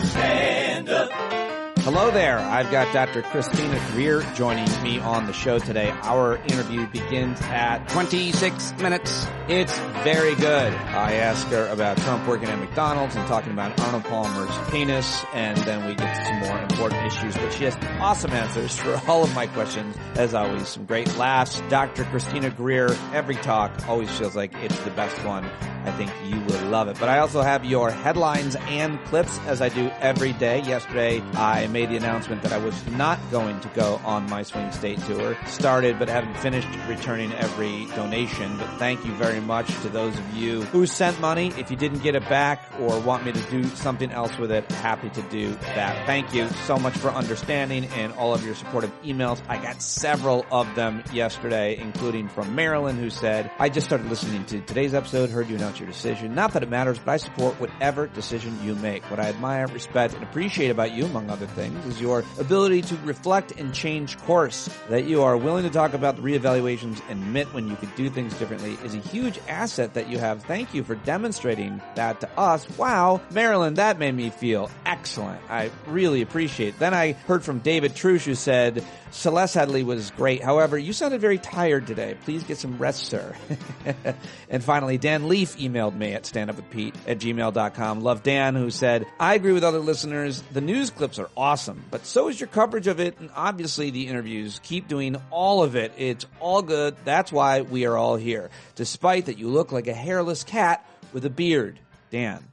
Stand up. Hello there. I've got Dr. Christina Greer joining me on the show today. Our interview begins at 26 minutes. It's very good. I ask her about Trump working at McDonald's and talking about Arnold Palmer's penis, and then we get to some more important issues. But she has awesome answers for all of my questions. As always, some great laughs. Dr. Christina Greer, every talk always feels like it's the best one. I think you will love it. But I also have your headlines and clips, as I do every day. Yesterday, I made the announcement that I was not going to go on my swing state tour. Started, but haven't finished returning every donation. But thank you very much to those of you who sent money. If you didn't get it back or want me to do something else with it, happy to do that. Thank you so much for understanding and all of your supportive emails. I got several of them yesterday, including from Marilyn, who said, I just started listening to today's episode, heard you announce your decision. Not that it matters, but I support whatever decision you make. What I admire, respect, and appreciate about you, among other things, is your ability to reflect and change course. That you are willing to talk about the reevaluations and admit when you could do things differently is a huge asset that you have. Thank you for demonstrating that to us. Wow, Marilyn, that made me feel excellent. I really appreciate it. Then I heard from David Trush, who said, Celeste Hadley was great. However, you sounded very tired today. Please get some rest, sir. And finally, Dan Leaf emailed me at standupwithpete@gmail.com. Love Dan, who said, I agree with other listeners. The news clips are awesome, but so is your coverage of it, and obviously the interviews. Keep doing all of it. It's all good. That's why we are all here. Despite that you look like a hairless cat with a beard. Dan,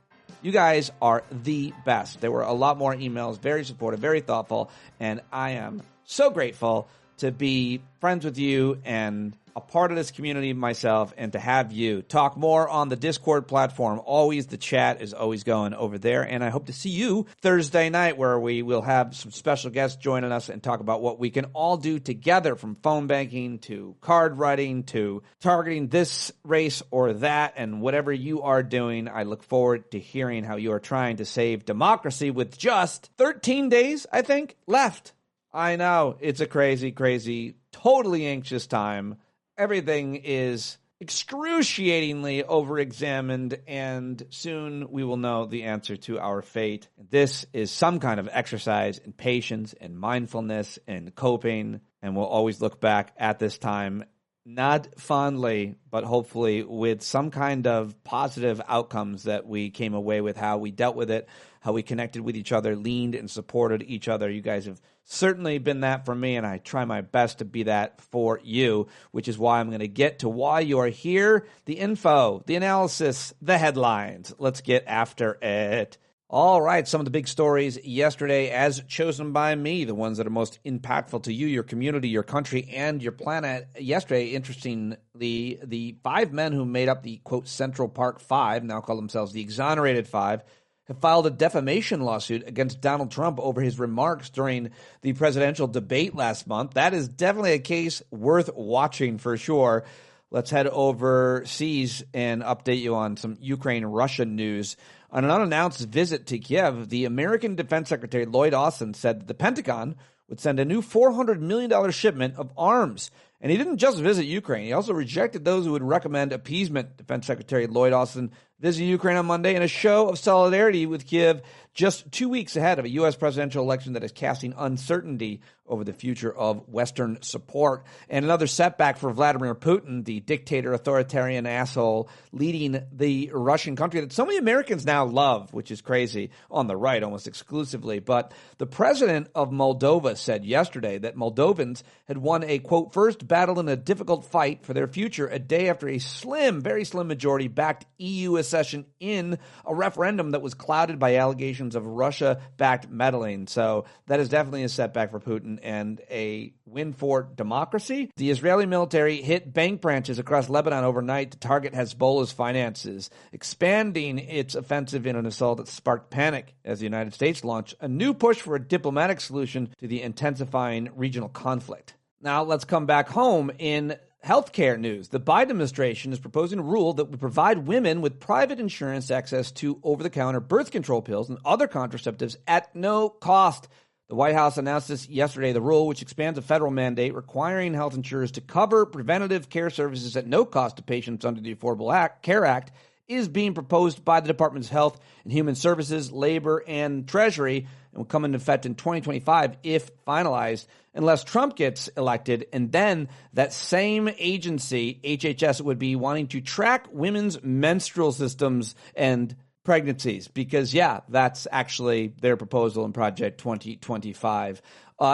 you guys are the best. There were a lot more emails, very supportive, very thoughtful, and I am so grateful to be friends with you and a part of this community myself, and to have you talk more on the Discord platform. Always, the chat is always going over there, and I hope to see you Thursday night, where we will have some special guests joining us and talk about what we can all do together, from phone banking to card writing to targeting this race or that, and whatever you are doing. I look forward to hearing how you are trying to save democracy with just 13 days, I think, left. I know, it's a crazy, crazy, totally anxious time. Everything is excruciatingly over-examined, and soon we will know the answer to our fate. This is some kind of exercise in patience and mindfulness and coping, and we'll always look back at this time, not fondly, but hopefully with some kind of positive outcomes that we came away with, how we dealt with it, how we connected with each other, leaned and supported each other. You guys have certainly been that for me, and I try my best to be that for you, which is why I'm going to get to why you're here, the info, the analysis, the headlines. Let's get after it. All right, some of the big stories yesterday as chosen by me, the ones that are most impactful to you, your community, your country, and your planet. Yesterday, interestingly, the 5 men who made up the, quote, Central Park Five, now call themselves the Exonerated Five, have filed a defamation lawsuit against Donald Trump over his remarks during the presidential debate last month. That is definitely a case worth watching for sure. Let's head overseas and update you on some Ukraine-Russia news. On an unannounced visit to Kiev, the American Defense Secretary Lloyd Austin said that the Pentagon would send a new $400 million shipment of arms. And he didn't just visit Ukraine. He also rejected those who would recommend appeasement. Defense Secretary Lloyd Austin visited Ukraine on Monday in a show of solidarity with Kiev just 2 weeks ahead of a U.S. presidential election that is casting uncertainty over the future of Western support. And another setback for Vladimir Putin, the dictator, authoritarian asshole leading the Russian country that so many Americans now love, which is crazy, on the right almost exclusively. But the president of Moldova said yesterday that Moldovans had won a, quote, first battle in a difficult fight for their future a day after a slim, very slim majority backed EU accession in a referendum that was clouded by allegations of Russia-backed meddling. So that is definitely a setback for Putin and a win for democracy. The Israeli military hit bank branches across Lebanon overnight to target Hezbollah's finances, expanding its offensive in an assault that sparked panic as the United States launched a new push for a diplomatic solution to the intensifying regional conflict. Now let's come back home in healthcare news. The Biden administration is proposing a rule that would provide women with private insurance access to over-the-counter birth control pills and other contraceptives at no cost. The White House announced this yesterday. The rule, which expands a federal mandate requiring health insurers to cover preventative care services at no cost to patients under the Affordable Care Act, is being proposed by the Departments of Health and Human Services, Labor, and Treasury, and will come into effect in 2025 if finalized, unless Trump gets elected. And then that same agency, HHS, would be wanting to track women's menstrual systems and pregnancies because, that's actually their proposal in Project 2025.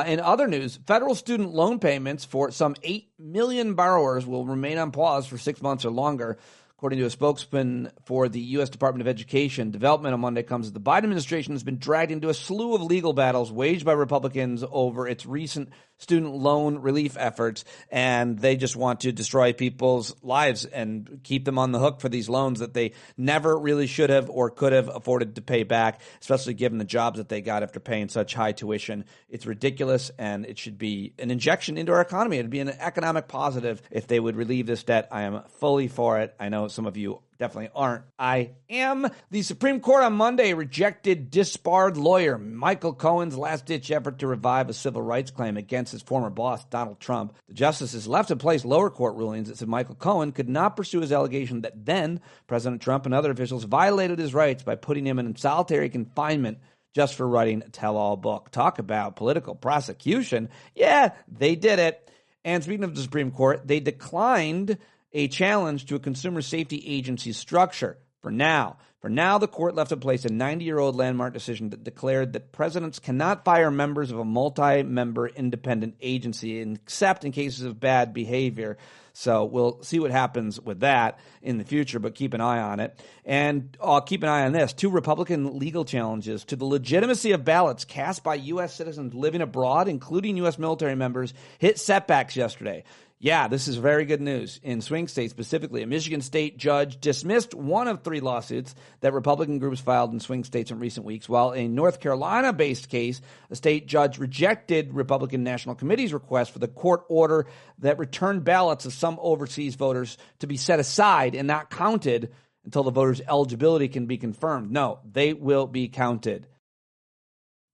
In other news, federal student loan payments for some 8 million borrowers will remain on pause for 6 months or longer. According to a spokesman for the U.S. Department of Education, development on Monday comes as the Biden administration has been dragged into a slew of legal battles waged by Republicans over its recent student loan relief efforts, and they just want to destroy people's lives and keep them on the hook for these loans that they never really should have or could have afforded to pay back, especially given the jobs that they got after paying such high tuition. It's ridiculous, and it should be an injection into our economy. It would be an economic positive if they would relieve this debt. I am fully for it. I know some of you definitely aren't. I am. The Supreme Court on Monday rejected disbarred lawyer Michael Cohen's last-ditch effort to revive a civil rights claim against his former boss, Donald Trump. The justices left in place lower court rulings that said Michael Cohen could not pursue his allegation that then President Trump and other officials violated his rights by putting him in solitary confinement just for writing a tell-all book. Talk about political prosecution. Yeah, they did it. And speaking of the Supreme Court, they declined a challenge to a consumer safety agency structure. For now, the court left in place a 90-year-old landmark decision that declared that presidents cannot fire members of a multi-member independent agency except in cases of bad behavior. So we'll see what happens with that in the future, but keep an eye on it. And I'll keep an eye on this. 2 Republican legal challenges to the legitimacy of ballots cast by U.S. citizens living abroad, including U.S. military members, hit setbacks yesterday. Yeah, this is very good news. In swing states specifically, a Michigan state judge dismissed one of 3 lawsuits that Republican groups filed in swing states in recent weeks, while a North Carolina-based case, a state judge rejected Republican National Committee's request for the court order that returned ballots of some overseas voters to be set aside and not counted until the voters' eligibility can be confirmed. No, they will be counted.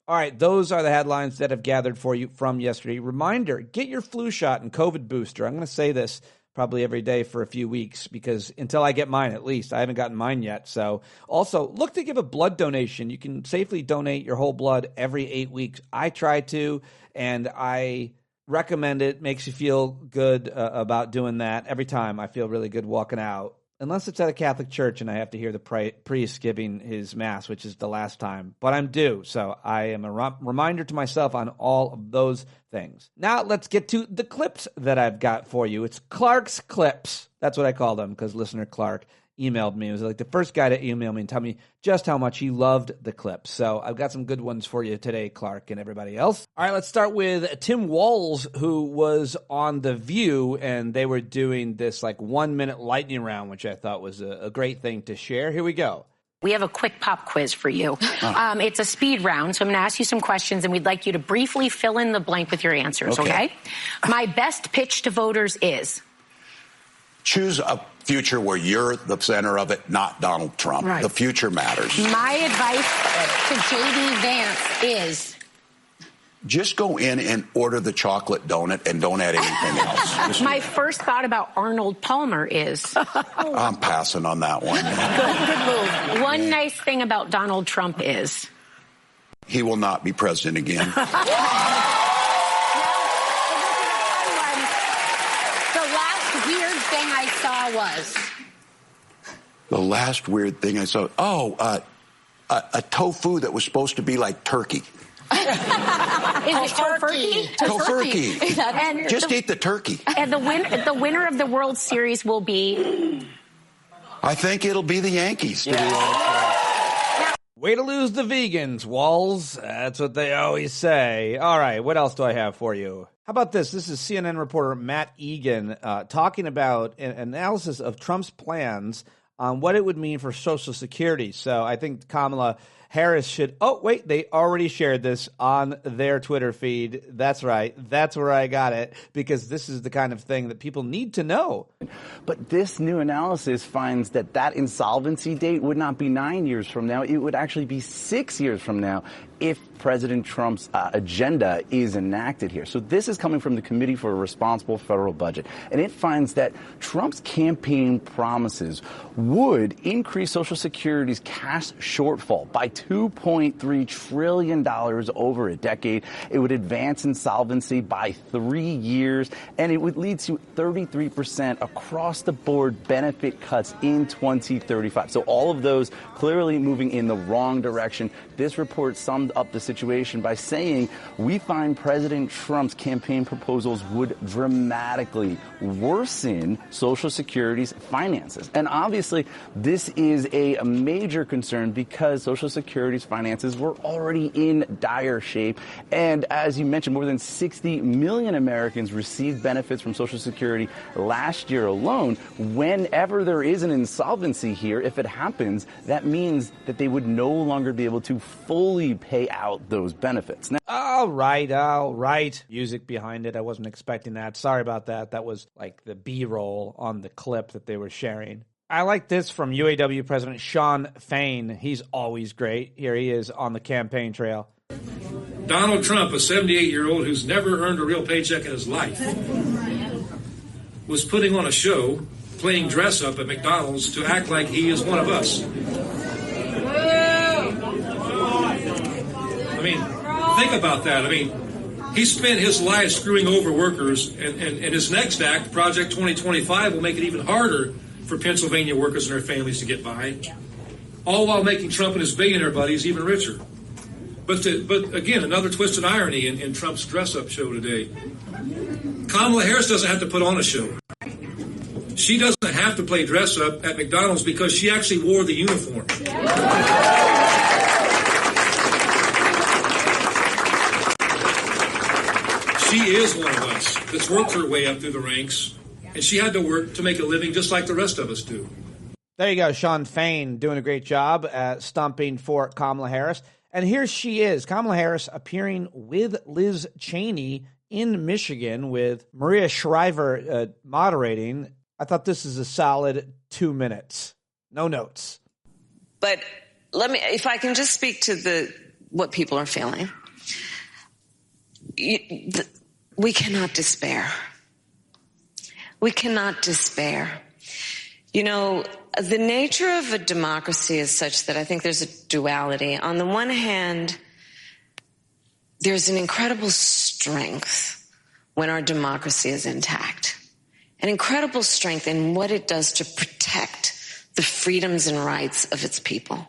All right, those are the headlines that I've gathered for you from yesterday. Reminder, get your flu shot and COVID booster. I'm going to say this probably every day for a few weeks because until I get mine, at least, I haven't gotten mine yet. So also look to give a blood donation. You can safely donate your whole blood every 8 weeks. I try to, and I recommend it. Makes you feel good about doing that. Every time I feel really good walking out. Unless it's at a Catholic church and I have to hear the priest giving his mass, which is the last time. But I'm due, so I am a reminder to myself on all of those things. Now let's get to the clips that I've got for you. It's Clark's Clips. That's what I call them because listener Clark emailed me. It was like the first guy to email me and tell me just how much he loved the clips. So I've got some good ones for you today, Clark and everybody else. All right, let's start with Tim Walz, who was on The View, and they were doing this like 1-minute lightning round, which I thought was a great thing to share. Here we go. We have a quick pop quiz for you. It's a speed round, so I'm going to ask you some questions, and we'd like you to briefly fill in the blank with your answers, okay? My best pitch to voters is? Choose a future where you're the center of it, not Donald Trump. Right. The future matters. My advice to J.D. Vance is? Just go in and order the chocolate donut and don't add anything else. My first thought about Arnold Palmer is? I'm passing on that one. Good move. One nice thing about Donald Trump is? He will not be president again. The last weird thing I saw, a tofu that was supposed to be like turkey. Is it tofurkey? Tofurkey. And just eat the turkey. And the winner of the World Series will be? I think it'll be the Yankees. Way to lose the vegans, Walls. That's what they always say. All right, what else do I have for you? How about this? This is CNN reporter Matt Egan talking about an analysis of Trump's plans on what it would mean for Social Security. So I think Kamala Harris should, oh, wait, they already shared this on their Twitter feed. That's right. That's where I got it, because this is the kind of thing that people need to know. But this new analysis finds that that insolvency date would not be 9 years from now. It would actually be 6 years from now if President Trump's agenda is enacted here. So this is coming from the Committee for a Responsible Federal Budget. And it finds that Trump's campaign promises would increase Social Security's cash shortfall by $2.3 trillion over a decade. It would advance insolvency by 3 years, and it would lead to 33% across-the-board benefit cuts in 2035. So all of those clearly moving in the wrong direction. This report summed up the situation by saying we find President Trump's campaign proposals would dramatically worsen Social Security's finances. And obviously, this is a major concern because Social Security's finances were already in dire shape. And as you mentioned, more than 60 million Americans received benefits from Social Security last year alone. Whenever there is an insolvency here, if it happens, that means that they would no longer be able to fully pay out those benefits. Now, all right. Music behind it. I wasn't expecting that. Sorry about that. That was like the B-roll on the clip that they were sharing. I like this from UAW President Shawn Fain. He's always great. Here he is on the campaign trail. Donald Trump, a 78-year-old who's never earned a real paycheck in his life, was putting on a show, playing dress up at McDonald's to act like he is one of us. I mean, think about that. I mean, he spent his life screwing over workers, and his next act, Project 2025, will make it even harder for Pennsylvania workers and their families to get by, all while making Trump and his billionaire buddies even richer. But again, another twisted irony in Trump's dress-up show today. Kamala Harris doesn't have to put on a show. She doesn't have to play dress-up at McDonald's because she actually wore the uniform. She is one of us that's worked her way up through the ranks, and she had to work to make a living just like the rest of us do. There you go, Shawn Fain doing a great job at stumping for Kamala Harris. And here she is, Kamala Harris appearing with Liz Cheney in Michigan with Maria Shriver moderating. I thought this is a solid 2 minutes. No notes. But if I can just speak to what people are feeling. We cannot despair. We cannot despair. You know, the nature of a democracy is such that I think there's a duality. On the one hand, there's an incredible strength when our democracy is intact. An incredible strength in what it does to protect the freedoms and rights of its people.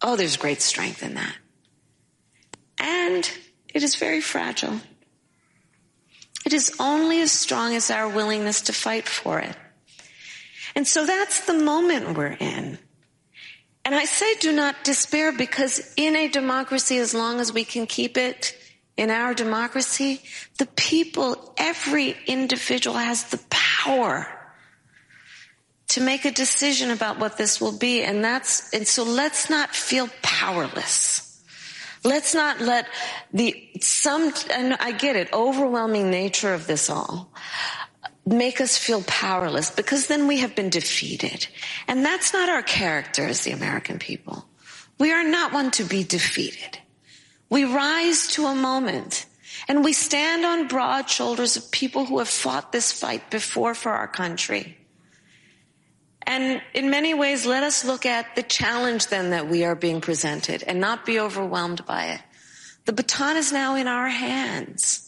Oh, there's great strength in that. And it is very fragile. It is only as strong as our willingness to fight for it. And so that's the moment we're in. And I say do not despair because in a democracy, as long as we can keep it in our democracy, the people, every individual has the power to make a decision about what this will be. And so let's not feel powerless. Let's not let and I get it, overwhelming nature of this all make us feel powerless, because then we have been defeated. And that's not our character as the American people. We are not one to be defeated. We rise to a moment and we stand on broad shoulders of people who have fought this fight before for our country. And in many ways, let us look at the challenge then that we are being presented and not be overwhelmed by it. The baton is now in our hands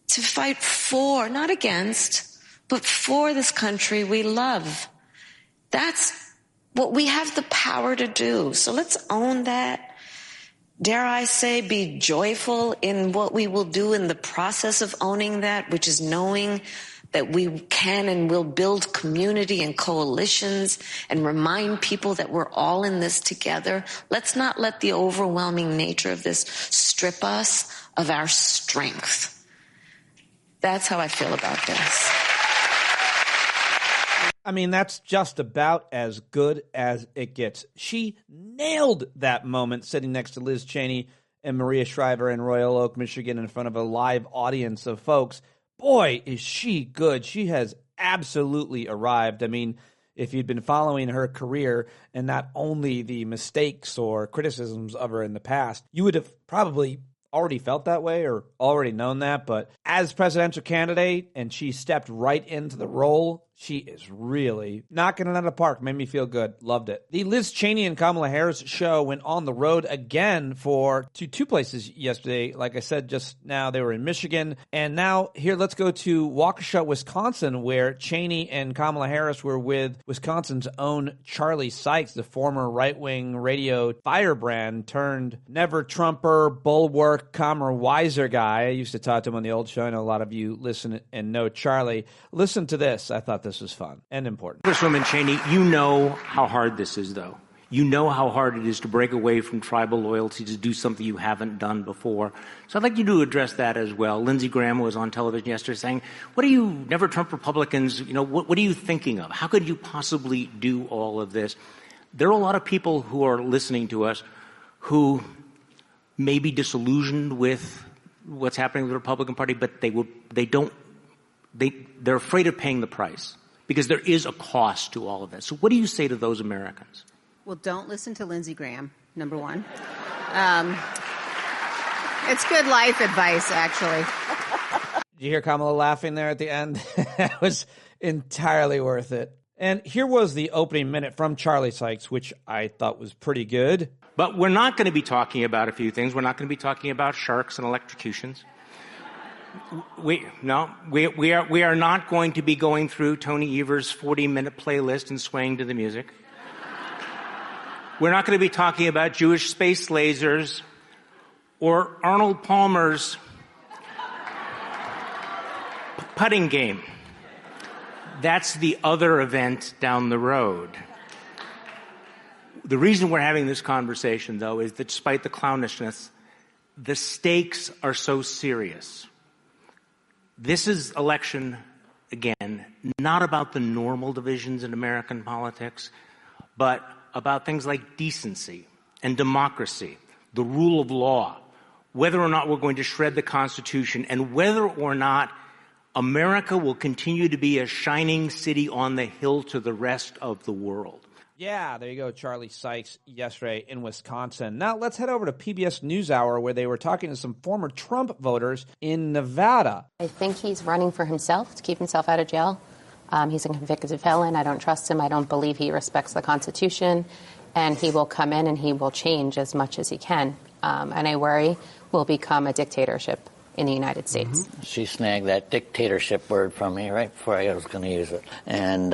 to fight for, not against, but for this country we love. That's what we have the power to do. So let's own that. Dare I say, be joyful in what we will do in the process of owning that, which is knowing that we can and will build community and coalitions and remind people that we're all in this together. Let's not let the overwhelming nature of this strip us of our strength. That's how I feel about this. I mean, that's just about as good as it gets. She nailed that moment sitting next to Liz Cheney and Maria Shriver in Royal Oak, Michigan, in front of a live audience of folks. Boy, is she good. She has absolutely arrived. I mean, if you'd been following her career and not only the mistakes or criticisms of her in the past, you would have probably already felt that way or already known that. But as presidential candidate, and she stepped right into the role, she is really knocking it out of the park. Made me feel good. Loved it. The Liz Cheney and Kamala Harris show went on the road again to two places yesterday. Like I said just now, they were in Michigan. And now here, let's go to Waukesha, Wisconsin, where Cheney and Kamala Harris were with Wisconsin's own Charlie Sykes, the former right-wing radio firebrand turned never-Trumper, bulwark, calmer, wiser guy. I used to talk to him on the old show. I know a lot of you listen and know Charlie. Listen to this. I thought this was fun and important. Congresswoman Cheney, you know how hard this is, though. You know how hard it is to break away from tribal loyalty, to do something you haven't done before. So I'd like you to address that as well. Lindsey Graham was on television yesterday saying, what are you, never-Trump Republicans, what are you thinking of? How could you possibly do all of this? There are a lot of people who are listening to us who may be disillusioned with what's happening with the Republican Party, but they're afraid of paying the price because there is a cost to all of this. So what do you say to those Americans? Well, don't listen to Lindsey Graham, number one. It's good life advice, actually. Did you hear Kamala laughing there at the end? That was entirely worth it. And here was the opening minute from Charlie Sykes, which I thought was pretty good. But we're not going to be talking about a few things. We're not going to be talking about sharks and electrocutions. We are not going to be going through Tony Evers' 40-minute playlist and swaying to the music. We're not going to be talking about Jewish space lasers or Arnold Palmer's putting game. That's the other event down the road. The reason we're having this conversation, though, is that despite the clownishness, the stakes are so serious. This is election, again, not about the normal divisions in American politics, but about things like decency and democracy, the rule of law, whether or not we're going to shred the Constitution, and whether or not America will continue to be a shining city on the hill to the rest of the world. Yeah, there you go, Charlie Sykes yesterday in Wisconsin. Now let's head over to PBS NewsHour, where they were talking to some former Trump voters in Nevada. I think he's running for himself to keep himself out of jail. He's a convicted felon. I don't trust him. I don't believe he respects the Constitution. And he will come in and he will change as much as he can. And I worry will become a dictatorship in the United States. Mm-hmm. She snagged that dictatorship word from me right before I was going to use it. And,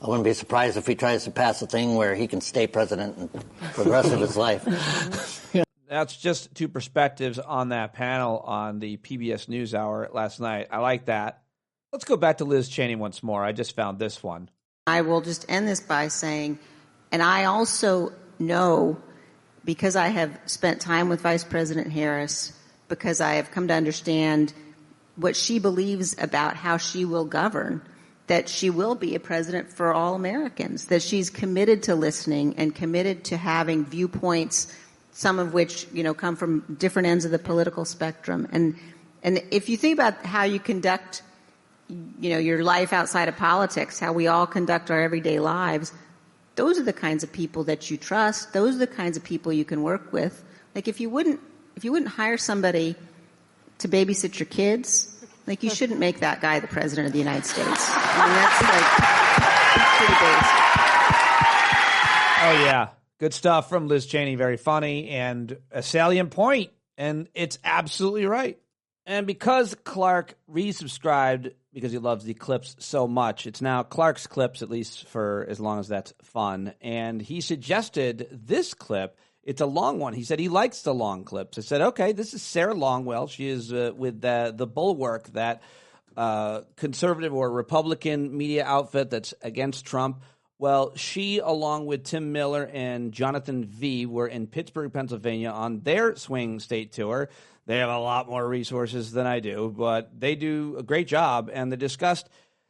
I wouldn't be surprised if he tries to pass a thing where he can stay president for the rest of his life. That's just two perspectives on that panel on the PBS NewsHour last night. I like that. Let's go back to Liz Cheney once more. I just found this one. I will just end this by saying, and I also know, because I have spent time with Vice President Harris, because I have come to understand what she believes about how she will govern, that she will be a president for all Americans, that she's committed to listening and committed to having viewpoints, some of which, come from different ends of the political spectrum. And if you think about how you conduct, your life outside of politics, how we all conduct our everyday lives, those are the kinds of people that you trust. Those are the kinds of people you can work with. Like if you wouldn't hire somebody to babysit your kids, like, you shouldn't make that guy the president of the United States. I mean, that's pretty basic. Oh, yeah. Good stuff from Liz Cheney. Very funny and a salient point. And it's absolutely right. And because Clark resubscribed, because he loves the clips so much, it's now Clark's Clips, at least for as long as that's fun. And he suggested this clip. It's a long one. He said he likes the long clips. I said, okay, this is Sarah Longwell. She is with the Bulwark, that conservative or Republican media outfit that's against Trump. Well, she, along with Tim Miller and Jonathan V., were in Pittsburgh, Pennsylvania on their swing state tour. They have a lot more resources than I do, but they do a great job. And they discussed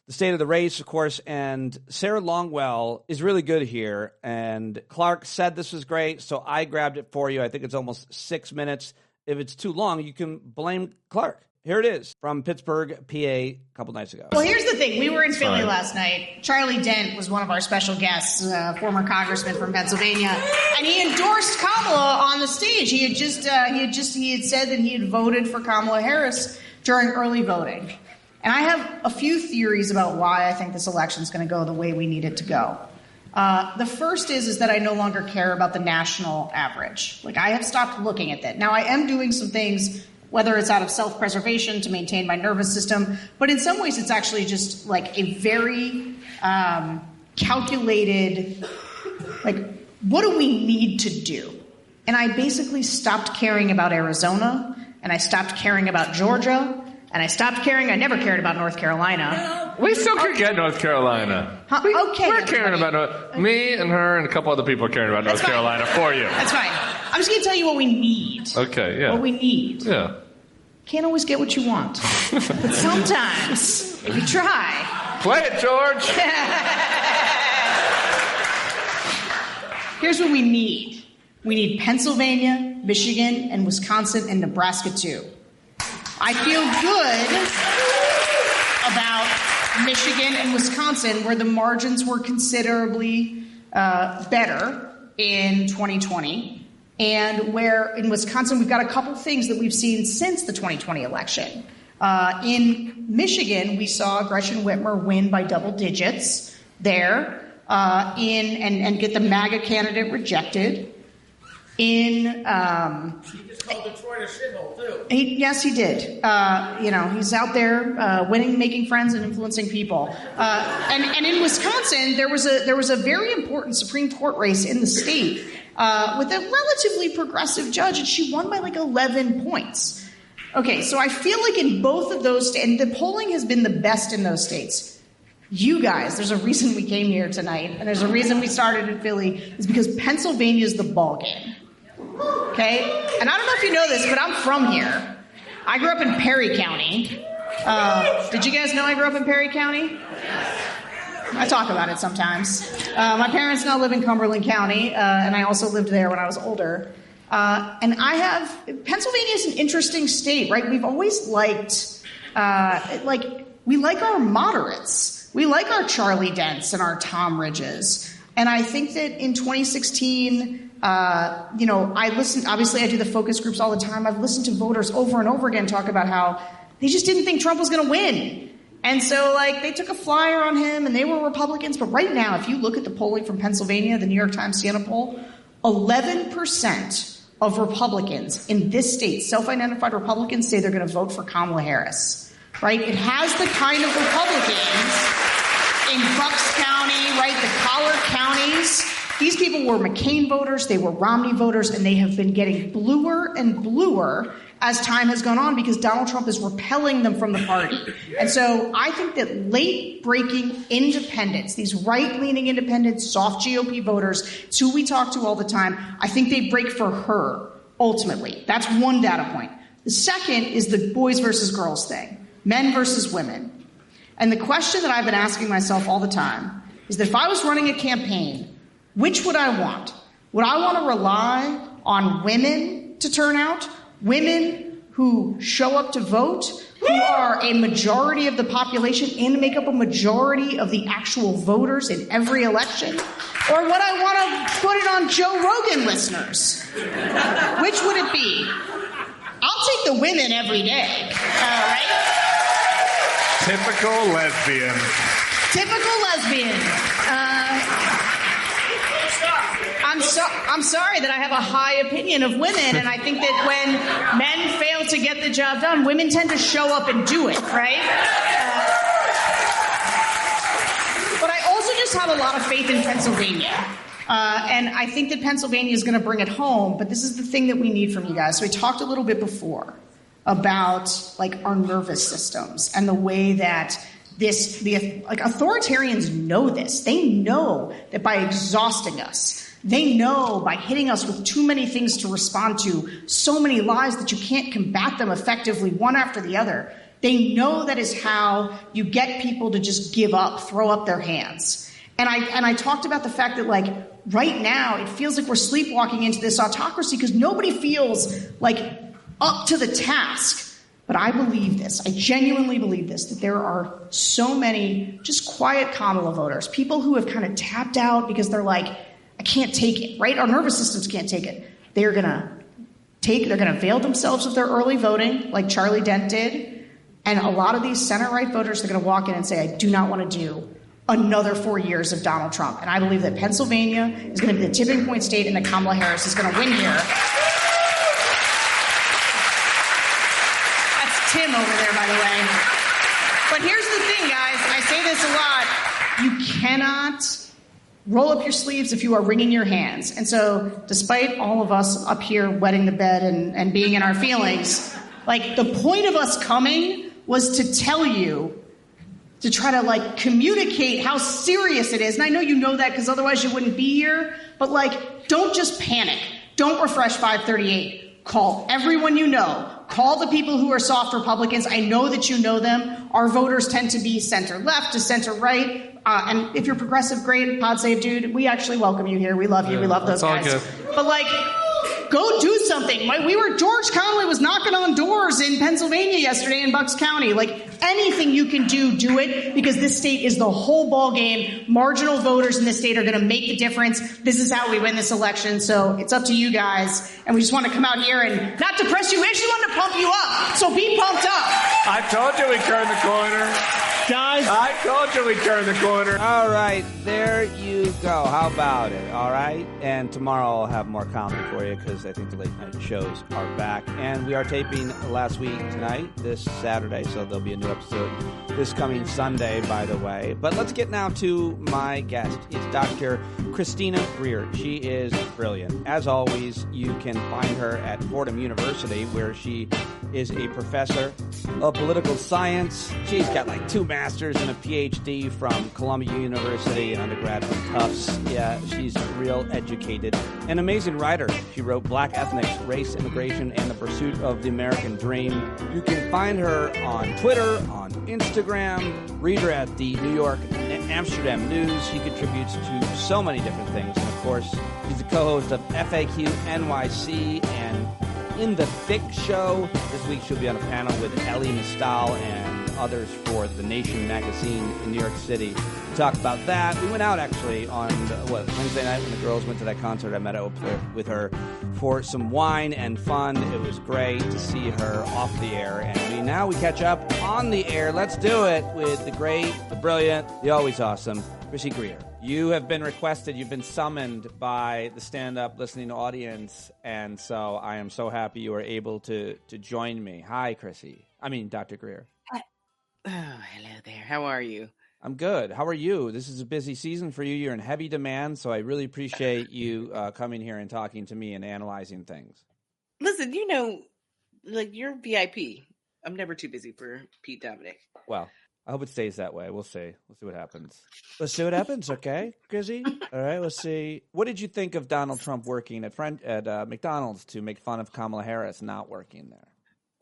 the state of the race, of course, and Sarah Longwell is really good here. And Clark said this was great, so I grabbed it for you. I think it's almost 6 minutes. If it's too long, you can blame Clark. Here it is from Pittsburgh, PA, a couple nights ago. Well, here's the thing. We were in Philly last night. Charlie Dent was one of our special guests, former congressman from Pennsylvania, and he endorsed Kamala on the stage. He had said that he had voted for Kamala Harris during early voting. And I have a few theories about why I think this election is going to go the way we need it to go. The first is that I no longer care about the national average. Like, I have stopped looking at that. Now, I am doing some things, whether it's out of self-preservation to maintain my nervous system, but in some ways it's actually just like a very calculated, like, what do we need to do? And I basically stopped caring about Arizona, and I stopped caring about Georgia, and I stopped caring. I never cared about North Carolina. We still could get North Carolina. Okay. We're caring about me and her and a couple other people are caring about North Carolina for you. That's fine. I'm just going to tell you what we need. Okay, yeah. What we need. Yeah. Can't always get what you want. But sometimes, if you try. Play it, George. Here's what we need. We need Pennsylvania, Michigan, and Wisconsin, and Nebraska, too. I feel good about Michigan and Wisconsin, where the margins were considerably better in 2020, and where in Wisconsin we've got a couple things that we've seen since the 2020 election. In Michigan, we saw Gretchen Whitmer win by double digits there, and get the MAGA candidate rejected. He just called Detroit a shithole, too. Yes, he did. He's out there winning, making friends, and influencing people. And in Wisconsin, there was a very important Supreme Court race in the state with a relatively progressive judge, and she won by like 11 points. Okay, so I feel like in both of those states, and the polling has been the best in those states. You guys, there's a reason we came here tonight, and there's a reason we started in Philly, is because Pennsylvania is the ballgame. Okay? And I don't know if you know this, but I'm from here. I grew up in Perry County. Did you guys know I grew up in Perry County? I talk about it sometimes. My parents now live in Cumberland County, and I also lived there when I was older. And Pennsylvania is an interesting state, right? We've always liked, we like our moderates. We like our Charlie Dents and our Tom Ridges. And I think that in 2016, I listen, obviously I do the focus groups all the time. I've listened to voters over and over again talk about how they just didn't think Trump was going to win. And so, they took a flyer on him, and they were Republicans. But right now, if you look at the polling from Pennsylvania, the New York Times Siena poll, 11% of Republicans in this state, self-identified Republicans, say they're going to vote for Kamala Harris, right? It has the kind of Republicans in Bucks County, right, the collar counties. These people were McCain voters, they were Romney voters, and they have been getting bluer and bluer as time has gone on because Donald Trump is repelling them from the party. And so I think that late-breaking independents, these right-leaning independents, soft GOP voters, it's who we talk to all the time, I think they break for her, ultimately. That's one data point. The second is the boys versus girls thing, men versus women. And the question that I've been asking myself all the time is that if I was running a campaign, which would I want? Would I want to rely on women to turn out? Women who show up to vote, who are a majority of the population and make up a majority of the actual voters in every election? Or would I want to put it on Joe Rogan listeners? Which would it be? I'll take the women every day, right? Typical lesbian. Typical lesbian. I'm sorry that I have a high opinion of women, and I think that when men fail to get the job done, women tend to show up and do it, right? But I also just have a lot of faith in Pennsylvania. And I think that Pennsylvania is going to bring it home, but this is the thing that we need from you guys. So we talked a little bit before about our nervous systems and the way that authoritarians know this. They know that by exhausting us, they know by hitting us with too many things to respond to, so many lies that you can't combat them effectively one after the other, They know that is how you get people to just give up, throw up their hands. And I talked about the fact that, like, right now it feels like we're sleepwalking into this autocracy because nobody feels like up to the task. But I believe this. I genuinely believe this, that there are so many just quiet Kamala voters, people who have kind of tapped out because they're like, I can't take it, right? Our nervous systems can't take it. They're going to avail themselves of their early voting like Charlie Dent did. And a lot of these center-right voters are going to walk in and say, I do not want to do another 4 years of Donald Trump. And I believe that Pennsylvania is going to be the tipping point state and that Kamala Harris is going to win here. Tim over there, by the way. But here's the thing, guys. I say this a lot. You cannot roll up your sleeves if you are wringing your hands. And so despite all of us up here wetting the bed and being in our feelings, like, the point of us coming was to tell you, to try to, like, communicate how serious it is. And I know you know that because otherwise you wouldn't be here. But, like, don't just panic. Don't refresh 538. Call everyone you know. Call the people who are soft Republicans. I know that you know them. Our voters tend to be center-left to center-right. And if you're progressive, great. Pod Save Dude, we actually welcome you here. We love you. We love those guys. Good. But, like, go do something. George Connolly was knocking on doors in Pennsylvania yesterday in Bucks County. Like, anything you can do it, because this state is the whole ball game. Marginal voters in this state are going to make the difference. This is how we win this election. So it's up to you guys. And we just want to come out here and not depress you. We actually want to pump you up. So be pumped up. I told you we'd turn the corner. Guys, I told you we'd turn the corner. All right, there you go. How about it? All right. And tomorrow I'll have more comedy for you because I think the late night shows are back. And we are taping last week tonight, this Saturday, so there'll be a new episode this coming Sunday, by the way. But let's get now to my guest. It's Dr. Christina Greer. She is brilliant. As always, you can find her at Fordham University, where she is a professor of political science. She's got like 2 masters and a PhD from Columbia University, an undergrad from Tufts. Yeah, she's real educated. An amazing writer. She wrote Black Ethnics, Race, Immigration, and the Pursuit of the American Dream. You can find her on Twitter, on Instagram. Read her at the New York Amsterdam News. She contributes to so many different things. And of course, she's the co-host of FAQ NYC and In the Thick Show. This week she'll be on a panel with Ellie Mistal and others for The Nation magazine in New York City to talk about that. We went out actually on Wednesday night when the girls went to that concert. I met up with her for some wine and fun. It was great to see her off the air, and now we catch up on the air. Let's do it with the great, the brilliant, the always awesome Chrissy Greer. You have been requested, you've been summoned by the stand-up listening audience, and so I am so happy you were able to join me. Hi, Chrissy. Dr. Greer. Oh, hello there. How are you? I'm good. How are you? This is a busy season for you. You're in heavy demand, so I really appreciate you coming here and talking to me and analyzing things. Listen, you're VIP. I'm never too busy for Pete Dominic. Well, I hope it stays that way. We'll see. We'll see what happens. Let's see what happens, okay, Chrissy? All right, let's see. What did you think of Donald Trump working at McDonald's to make fun of Kamala Harris not working there?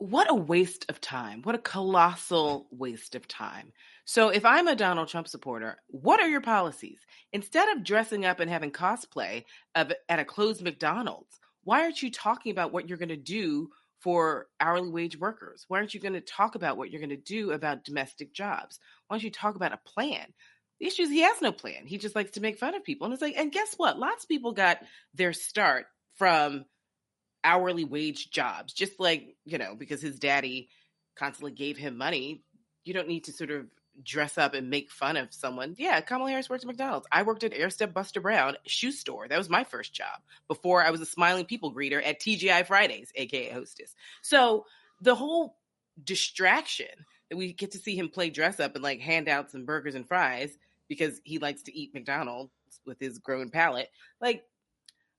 What a waste of time. What a colossal waste of time. So if I'm a Donald Trump supporter, what are your policies? Instead of dressing up and having cosplay at a closed McDonald's, why aren't you talking about what you're going to do for hourly wage workers? Why aren't you going to talk about what you're going to do about domestic jobs? Why don't you talk about a plan? The issue is he has no plan. He just likes to make fun of people. And it's like, and guess what? Lots of people got their start from hourly wage jobs, just like, because his daddy constantly gave him money. You don't need to sort of dress up and make fun of someone. Yeah, Kamala Harris worked at McDonald's. I worked at Air Step Buster Brown shoe store. That was my first job before I was a smiling people greeter at TGI Fridays, aka Hostess. So the whole distraction that we get to see him play dress up and like hand out some burgers and fries because he likes to eat McDonald's with his grown palate. Like,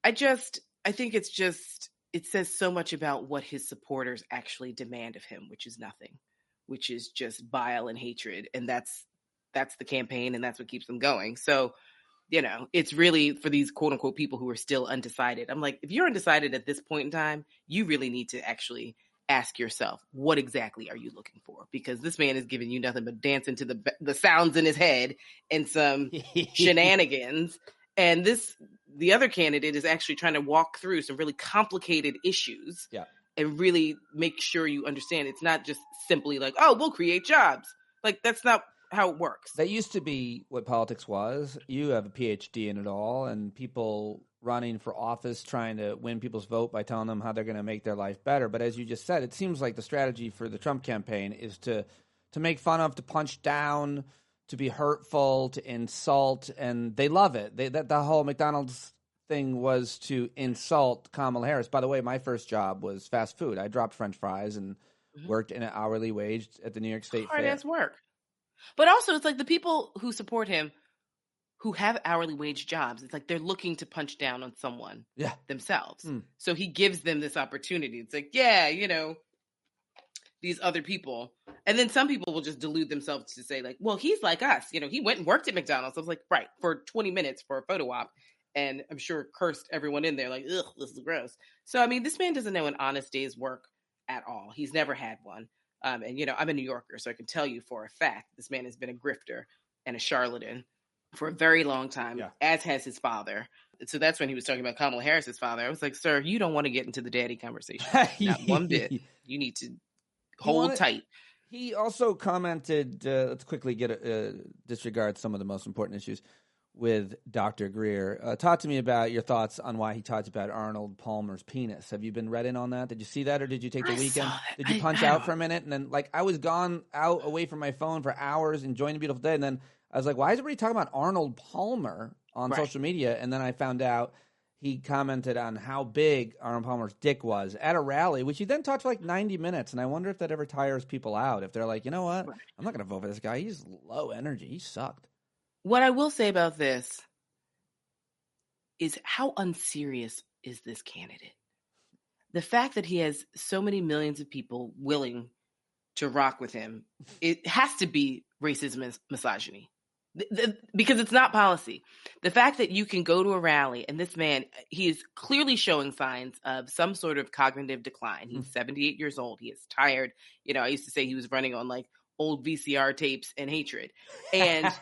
I think it says so much about what his supporters actually demand of him, which is nothing, which is just bile and hatred. And that's the campaign, and that's what keeps them going. So, it's really for these quote unquote people who are still undecided. I'm like, if you're undecided at this point in time, you really need to actually ask yourself, what exactly are you looking for? Because this man is giving you nothing but dancing to the sounds in his head and some shenanigans. And the other candidate is actually trying to walk through some really complicated issues and really make sure you understand it's not just simply like, oh, we'll create jobs. Like, that's not how it works. That used to be what politics was. You have a PhD in it all, and people running for office trying to win people's vote by telling them how they're going to make their life better. But as you just said, it seems like the strategy for the Trump campaign is to make fun of, to punch down, to be hurtful, to insult, and they love it. The whole McDonald's thing was to insult Kamala Harris. By the way, my first job was fast food. I dropped French fries and worked in an hourly wage at the New York State Fair. Hard-ass work. But also, it's like the people who support him who have hourly wage jobs, it's like they're looking to punch down on someone themselves. So he gives them this opportunity. It's like, these other people. And then some people will just delude themselves to say like, well, he's like us. He went and worked at McDonald's. I was like, right, for 20 minutes for a photo op. And I'm sure cursed everyone in there like, ugh, this is gross. So, I mean, this man doesn't know an honest day's work at all. He's never had one. And, I'm a New Yorker, so I can tell you for a fact, this man has been a grifter and a charlatan for a very long time, as has his father. So that's when he was talking about Kamala Harris's father. I was like, sir, you don't want to get into the daddy conversation. Not one bit. You need to hold tight. He also commented, let's quickly disregard some of the most important issues with Dr. Greer. Talk to me about your thoughts on why he talked about Arnold Palmer's penis. Have you been read in on that? Did you see that, or did you take the weekend? Did you punch out for a minute? And then, I was gone out away from my phone for hours, enjoying a beautiful day, and then I was like, why is everybody talking about Arnold Palmer on social media? And then I found out he commented on how big Arnold Palmer's dick was at a rally, which he then talked for 90 minutes. And I wonder if that ever tires people out. If they're like, you know what? I'm not going to vote for this guy. He's low energy. He sucked. What I will say about this is how unserious is this candidate? The fact that he has so many millions of people willing to rock with him, it has to be racism and misogyny. Because it's not policy. The fact that you can go to a rally and this man, he is clearly showing signs of some sort of cognitive decline. He's 78 years old. He is tired. I used to say he was running on old VCR tapes and hatred. And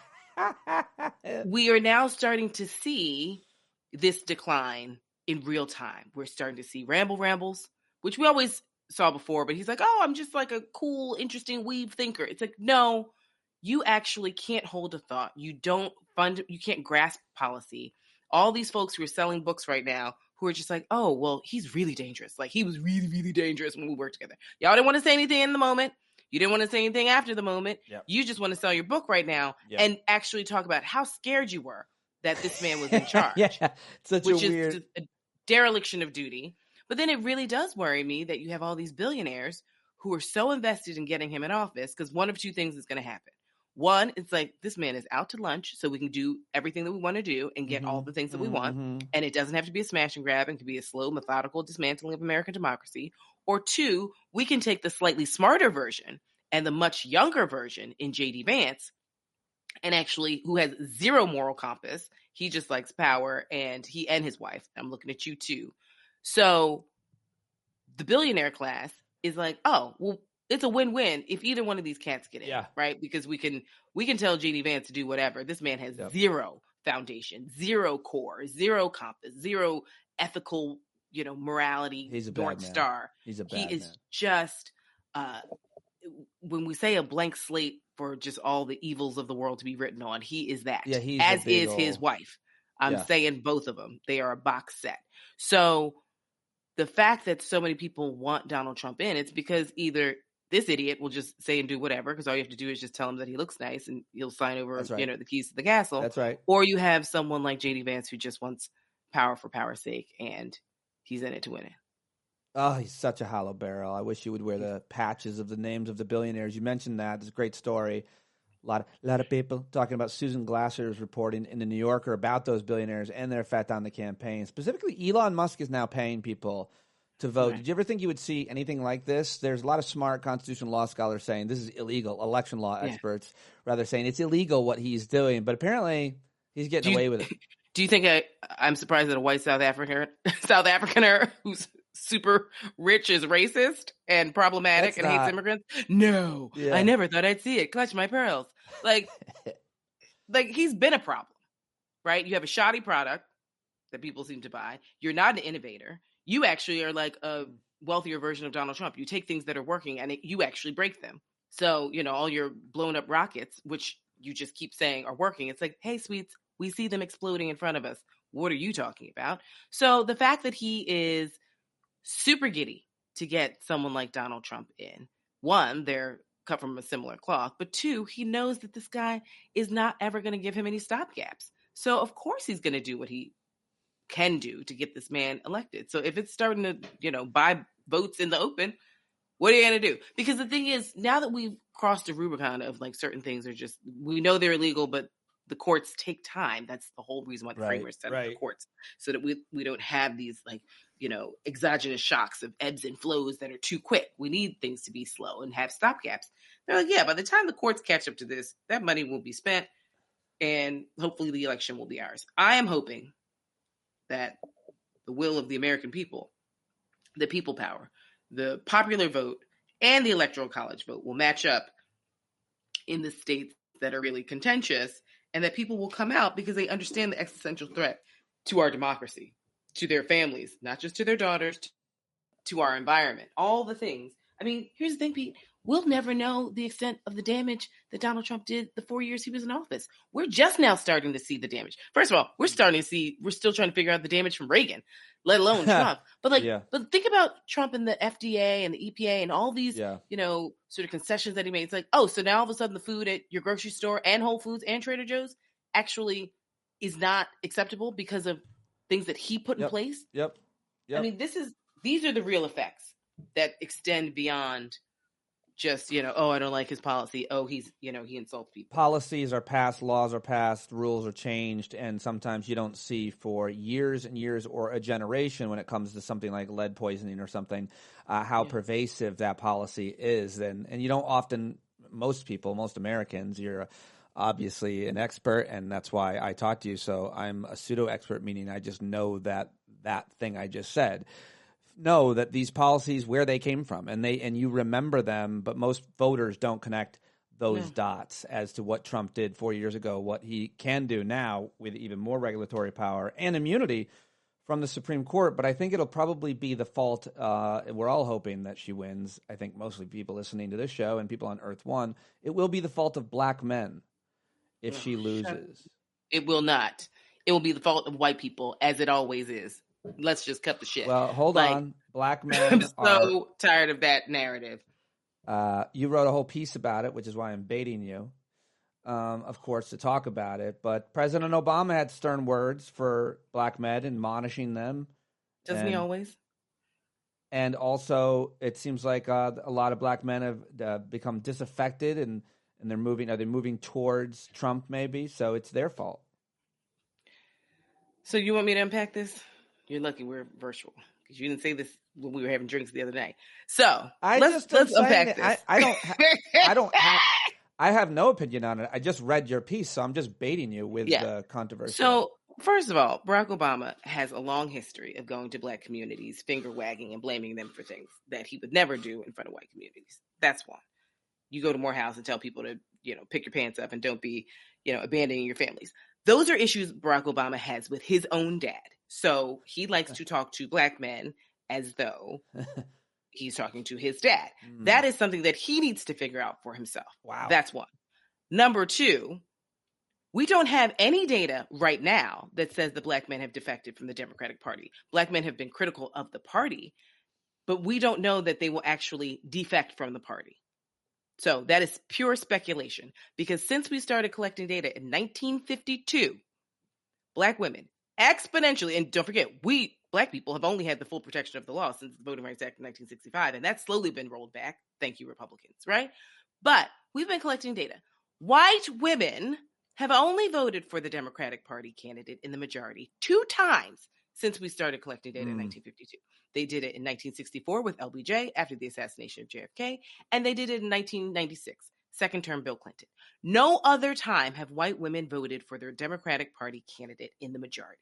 we are now starting to see this decline in real time. We're starting to see rambles, which we always saw before, but he's like, oh, I'm just a cool, interesting weave thinker. It's like, no, you actually can't hold a thought. You can't grasp policy. All these folks who are selling books right now who are just like, oh, well, he's really dangerous. He was really, really dangerous when we worked together. Y'all didn't want to say anything in the moment. You didn't want to say anything after the moment. Yep. You just want to sell your book right now and actually talk about how scared you were that this man was in charge. Which is a dereliction of duty. But then it really does worry me that you have all these billionaires who are so invested in getting him in office because one of two things is going to happen. One, it's this man is out to lunch so we can do everything that we want to do and get all the things that we want. And it doesn't have to be a smash and grab and can be a slow, methodical dismantling of American democracy. Or two, we can take the slightly smarter version and the much younger version in J.D. Vance, and actually who has zero moral compass. He just likes power, and he and his wife. I'm looking at you too. So the billionaire class is like, oh, well, it's a win-win if either one of these cats get in, right? Because we can tell J.D. Vance to do whatever. This man has zero foundation, zero core, zero compass, zero ethical, morality. He's a North Star. He's a bad man. He is just, when we say a blank slate for just all the evils of the world to be written on, he is that. Yeah, he's as is his wife. I'm saying both of them. They are a box set. So the fact that so many people want Donald Trump in, it's because either this idiot will just say and do whatever, because all you have to do is just tell him that he looks nice and he'll sign over, the keys to the castle. That's right. Or you have someone like J.D. Vance who just wants power for power's sake, and he's in it to win it. Oh, he's such a hollow barrel. I wish you would wear the patches of the names of the billionaires. You mentioned that. It's a great story. A lot of people talking about Susan Glasser's reporting in the New Yorker about those billionaires and their effect on the campaign. Specifically, Elon Musk is now paying people to vote. Right. Did you ever think you would see anything like this? There's a lot of smart constitutional law scholars saying this is illegal. Election law experts rather saying it's illegal what he's doing. But apparently he's getting away with it. Do you think I'm surprised that a white South Africaner who's super rich is racist and problematic and hates immigrants? No, I never thought I'd see it. Clutch my pearls. Like he's been a problem, right? You have a shoddy product that people seem to buy. You're not an innovator. You actually are like a wealthier version of Donald Trump. You take things that are working and you actually break them. So, all your blown up rockets, which you just keep saying are working. It's like, hey, sweets, we see them exploding in front of us. What are you talking about? So the fact that he is super giddy to get someone like Donald Trump in, one, they're cut from a similar cloth, but two, he knows that this guy is not ever going to give him any stopgaps. So of course he's going to do what he can do to get this man elected. So if it's starting to, buy votes in the open, what are you going to do? Because the thing is, now that we've crossed the Rubicon of like certain things are just, we know they're illegal, but the courts take time. That's the whole reason why the framers set up the courts, so that we don't have these like, exogenous shocks of ebbs and flows that are too quick. We need things to be slow and have stopgaps. They're like, yeah, by the time the courts catch up to this, that money will be spent and hopefully the election will be ours. I am hoping that the will of the American people, the people power, the popular vote, and the electoral college vote will match up in the states that are really contentious, and that people will come out because they understand the existential threat to our democracy, to their families, not just to their daughters, to our environment, all the things. I mean, here's the thing, Pete. We'll never know the extent of the damage that Donald Trump did the 4 years he was in office. We're just now starting to see the damage. First of all, we're still trying to figure out the damage from Reagan, let alone Trump. But but think about Trump and the FDA and the EPA and all these, sort of concessions that he made. It's like, oh, so now all of a sudden the food at your grocery store and Whole Foods and Trader Joe's actually is not acceptable because of things that he put in place. Yep. I mean, these are the real effects that extend beyond just, oh, I don't like his policy. Oh, he insults people. Policies are passed, laws are passed, rules are changed, and sometimes you don't see for years and years or a generation when it comes to something like lead poisoning or something, how pervasive that policy is. And you don't often, most Americans, you're obviously an expert, and that's why I talk to you. So I'm a pseudo-expert, meaning I just know that thing I just said. Know that these policies, where they came from, and you remember them, but most voters don't connect those dots as to what Trump did 4 years ago, what he can do now with even more regulatory power and immunity from the Supreme Court. But I think it'll probably be the fault. We're all hoping that she wins. I think mostly people listening to this show and people on Earth One. It will be the fault of black men if she loses. It will not. It will be the fault of white people, as it always is. Let's just cut the shit. Well, hold on. Black men I'm so tired of that narrative. You wrote a whole piece about it, which is why I'm baiting you, of course, to talk about it. But President Obama had stern words for black men, admonishing them. Doesn't he always? And also, it seems like a lot of black men have become disaffected, and they're moving. Are they moving towards Trump? Maybe so. It's their fault. So you want me to unpack this? You're lucky we're virtual because you didn't say this when we were having drinks the other night. So let's unpack this. I have no opinion on it. I just read your piece, so I'm just baiting you with the controversy. So first of all, Barack Obama has a long history of going to black communities, finger wagging and blaming them for things that he would never do in front of white communities. That's one. You go to Morehouse and tell people to, pick your pants up and don't be, abandoning your families. Those are issues Barack Obama has with his own dad. So he likes to talk to black men as though he's talking to his dad. That is something that he needs to figure out for himself. Wow. That's one. Number two, we don't have any data right now that says the black men have defected from the Democratic Party. Black men have been critical of the party, but we don't know that they will actually defect from the party. So that is pure speculation, because since we started collecting data in 1952, black women exponentially, and don't forget, we black people have only had the full protection of the law since the Voting Rights Act of 1965, and that's slowly been rolled back. Thank you, Republicans, right? But we've been collecting data. White women have only voted for the Democratic Party candidate in the majority 2 times since we started collecting data in 1952. They did it in 1964 with LBJ after the assassination of JFK, and they did it in 1996, second-term Bill Clinton. No other time have white women voted for their Democratic Party candidate in the majority.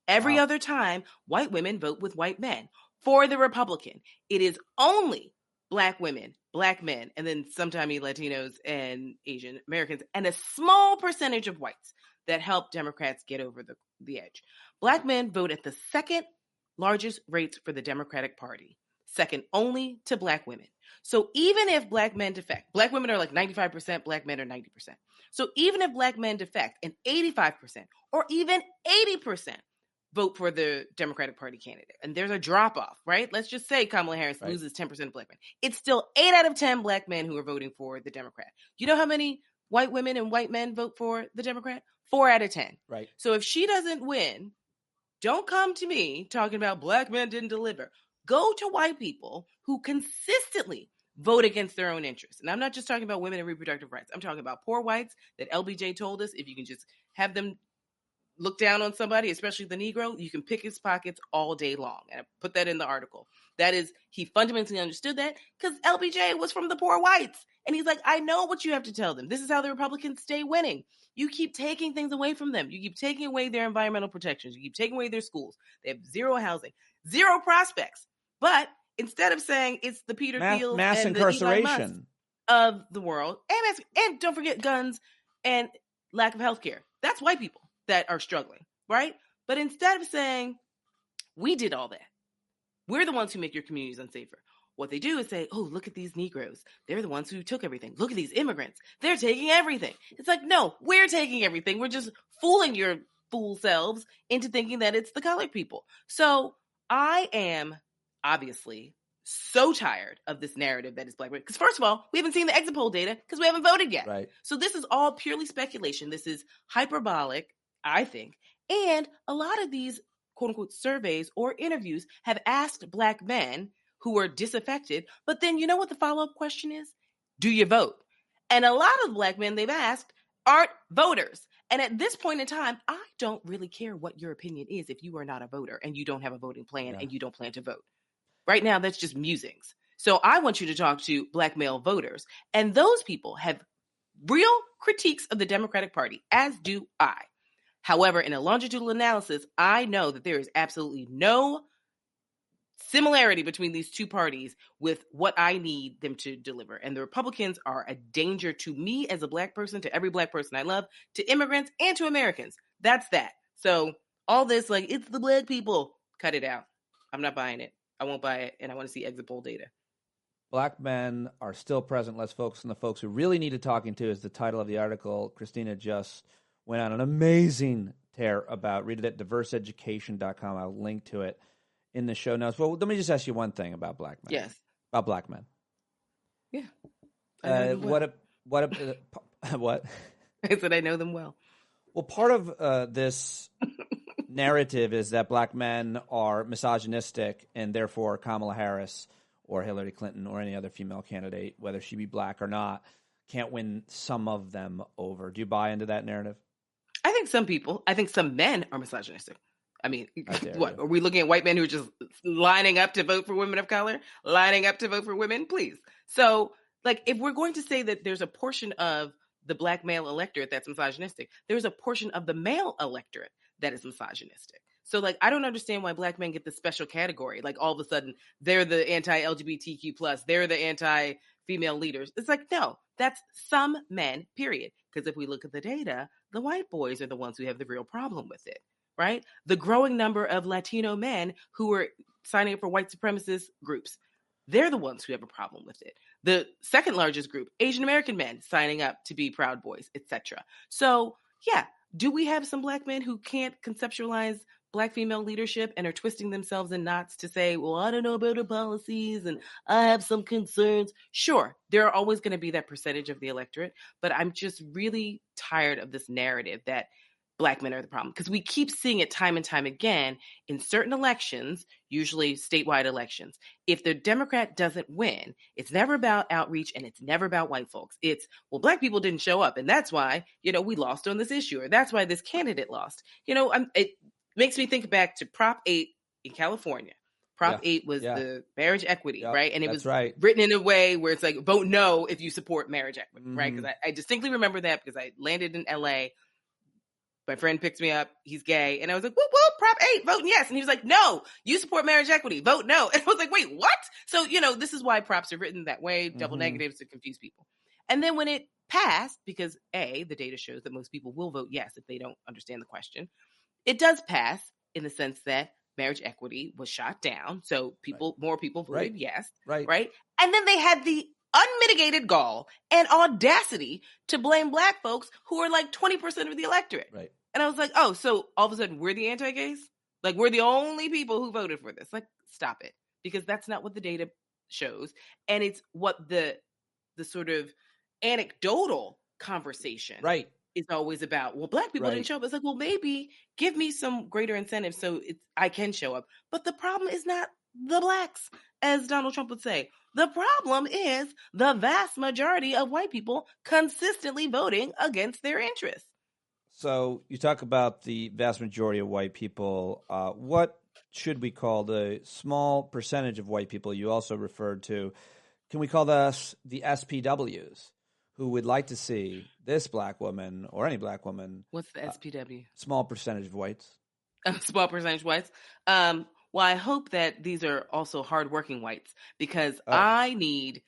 Every other time, white women vote with white men. For the Republican, it is only Black women, Black men, and then sometimes Latinos and Asian Americans, and a small percentage of whites that help Democrats get over the edge. Black men vote at the second largest rates for the Democratic Party, second only to Black women. So even if Black men defect, Black women are like 95%, Black men are 90%. So even if Black men defect and 85% or even 80% vote for the Democratic Party candidate, and there's a drop-off, right? Let's just say Kamala Harris loses 10% of Black men. It's still 8 out of 10 Black men who are voting for the Democrat. You know how many white women and white men vote for the Democrat? 4 out of 10. Right. So if she doesn't win, don't come to me talking about Black men didn't deliver. Go to white people who consistently vote against their own interests. And I'm not just talking about women and reproductive rights. I'm talking about poor whites that LBJ told us if you can just have them look down on somebody, especially the Negro, you can pick his pockets all day long. And I put that in the article. That is, he fundamentally understood that because LBJ was from the poor whites. And he's like, I know what you have to tell them. This is how the Republicans stay winning. You keep taking things away from them. You keep taking away their environmental protections. You keep taking away their schools. They have zero housing, zero prospects. But instead of saying it's the Peter Fields mass and incarceration the Elon Musk of the world, and don't forget guns and lack of health care. That's white people that are struggling, right? But instead of saying, we did all that, we're the ones who make your communities unsafer. What they do is say, oh, look at these Negroes. They're the ones who took everything. Look at these immigrants. They're taking everything. It's like, no, we're taking everything. We're just fooling your fool selves into thinking that it's the colored people. So I am obviously so tired of this narrative that is Black women. Because first of all, we haven't seen the exit poll data because we haven't voted yet. Right. So this is all purely speculation. This is hyperbolic, I think. And a lot of these quote unquote surveys or interviews have asked Black men who are disaffected. But then you know what the follow-up question is? Do you vote? And a lot of Black men they've asked aren't voters. And at this point in time, I don't really care what your opinion is if you are not a voter and you don't have a voting plan and you don't plan to vote. Right now, that's just musings. So I want you to talk to Black male voters. And those people have real critiques of the Democratic Party, as do I. However, in a longitudinal analysis, I know that there is absolutely no similarity between these two parties with what I need them to deliver. And the Republicans are a danger to me as a Black person, to every Black person I love, to immigrants, and to Americans. That's that. So all this, like, it's the Black people, cut it out. I'm not buying it. I won't buy it, and I want to see exit poll data. Black men are still present. Let's focus on the folks who really needed talking to is the title of the article. Christina just went on an amazing tear about. Read it at diverseeducation.com. I'll link to it in the show notes. Well, let me just ask you one thing about Black men. Yes. About Black men. Yeah. What? I said I know them well. Well, part of this narrative is that Black men are misogynistic and therefore Kamala Harris or Hillary Clinton or any other female candidate, whether she be Black or not, can't win some of them over. Do you buy into that narrative? I think some men are misogynistic. I mean, what? Are we looking at white men who are just lining up to vote for women of color? Lining up to vote for women? Please. So, like, if we're going to say that there's a portion of the Black male electorate that's misogynistic, there's a portion of the male electorate that is misogynistic. So, like, I don't understand why Black men get this special category. Like, all of a sudden, they're the anti-LGBTQ+, they're the anti-female leaders. It's like, no, that's some men, period. Because if we look at the data, the white boys are the ones who have the real problem with it, right? The growing number of Latino men who are signing up for white supremacist groups, they're the ones who have a problem with it. The second largest group, Asian American men signing up to be Proud Boys, etc. So, yeah, do we have some Black men who can't conceptualize Black female leadership and are twisting themselves in knots to say, well, I don't know about the policies and I have some concerns? Sure, there are always going to be that percentage of the electorate, but I'm just really tired of this narrative that Black men are the problem, because we keep seeing it time and time again in certain elections, usually statewide elections. If the Democrat doesn't win, it's never about outreach and it's never about white folks. It's, well, Black people didn't show up and that's why, we lost on this issue, or that's why this candidate lost. It makes me think back to Prop 8 in California. Prop 8 was the marriage equity, right? And it was written in a way where it's like, vote no if you support marriage equity, right? Because I distinctly remember that because I landed in LA My friend picked me up. He's gay. And I was like, whoop, whoop, Prop 8, vote yes. And he was like, no, you support marriage equity, vote no. And I was like, wait, what? So, this is why props are written that way, double negatives to confuse people. And then when it passed, because A, the data shows that most people will vote yes if they don't understand the question, it does pass in the sense that marriage equity was shot down. So more people voted yes. Right. And then they had the unmitigated gall and audacity to blame Black folks who are like 20% of the electorate. Right. And I was like, oh, so all of a sudden we're the anti-gays? Like we're the only people who voted for this. Like, stop it. Because that's not what the data shows. And it's what the sort of anecdotal conversation is always about. Well, Black people didn't show up. It's like, well, maybe give me some greater incentive so I can show up. But the problem is not the Blacks, as Donald Trump would say. The problem is the vast majority of white people consistently voting against their interests. So you talk about the vast majority of white people. What should we call the small percentage of white people you also referred to? Can we call this the SPWs, who would like to see this Black woman or any Black woman? What's the SPW? Small percentage of whites. Small percentage whites. Well, I hope that these are also hardworking whites, because I need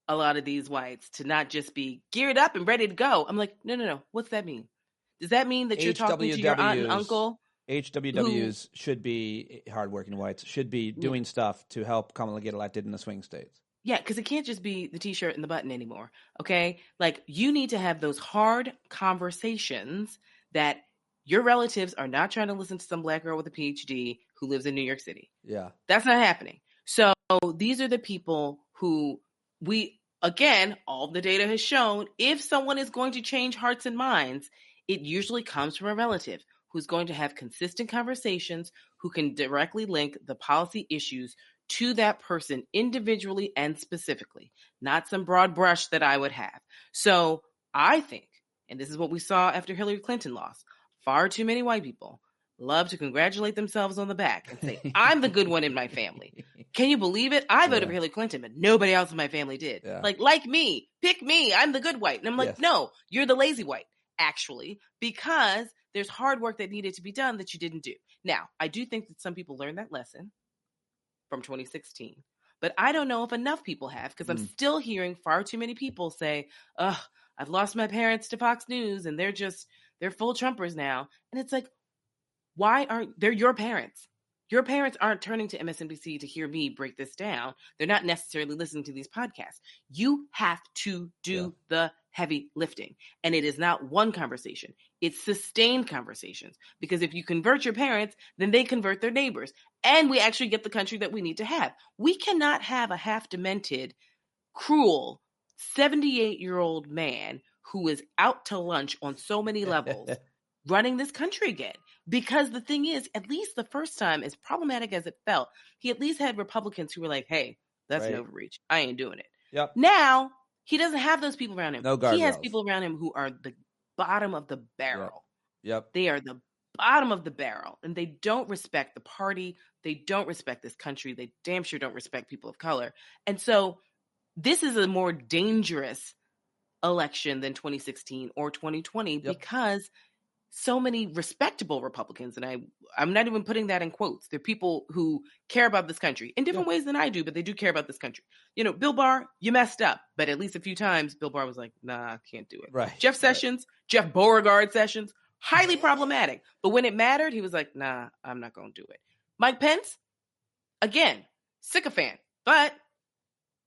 a lot of these whites to not just be geared up and ready to go. I'm like, no. What's that mean? Does that mean that you're talking to your aunt and uncle? HWWs should be hardworking whites, should be doing stuff to help Kamala get elected in the swing states. Yeah, because it can't just be the T-shirt and the button anymore, okay? Like, you need to have those hard conversations that your relatives are not trying to listen to some Black girl with a PhD who lives in New York City. Yeah. That's not happening. So these are the people who again, all the data has shown, if someone is going to change hearts and minds, it usually comes from a relative who's going to have consistent conversations, who can directly link the policy issues to that person individually and specifically, not some broad brush that I would have. So I think, and this is what we saw after Hillary Clinton lost, far too many white people love to congratulate themselves on the back and say, I'm the good one in my family. Can you believe it? I voted for Hillary Clinton, but nobody else in my family did. Yeah. Like me, pick me. I'm the good white. And I'm like, no, you're the lazy white, actually, because there's hard work that needed to be done that you didn't do. Now, I do think that some people learned that lesson from 2016, but I don't know if enough people have, because I'm still hearing far too many people say, I've lost my parents to Fox News and they're full Trumpers now. And it's like, why aren't they're your parents? Your parents aren't turning to MSNBC to hear me break this down. They're not necessarily listening to these podcasts. You have to do the heavy lifting. And it is not one conversation. It's sustained conversations. Because if you convert your parents, then they convert their neighbors. And we actually get the country that we need to have. We cannot have a half-demented, cruel, 78-year-old man who is out to lunch on so many levels running this country again. Because the thing is, at least the first time, as problematic as it felt, he at least had Republicans who were like, hey, that's an overreach. I ain't doing it. Yep. Now, he doesn't have those people around him. No guardrails. He has people around him who are the bottom of the barrel. Yep. They are the bottom of the barrel. And they don't respect the party. They don't respect this country. They damn sure don't respect people of color. And so this is a more dangerous election than 2016 or 2020 because so many respectable Republicans, and I'm not even putting that in quotes. They're people who care about this country in different ways than I do, but they do care about this country. Bill Barr, you messed up. But at least a few times, Bill Barr was like, nah, I can't do it. Right. Jeff Sessions, Jeff Beauregard Sessions, highly problematic. But when it mattered, he was like, nah, I'm not going to do it. Mike Pence, again, sycophant. But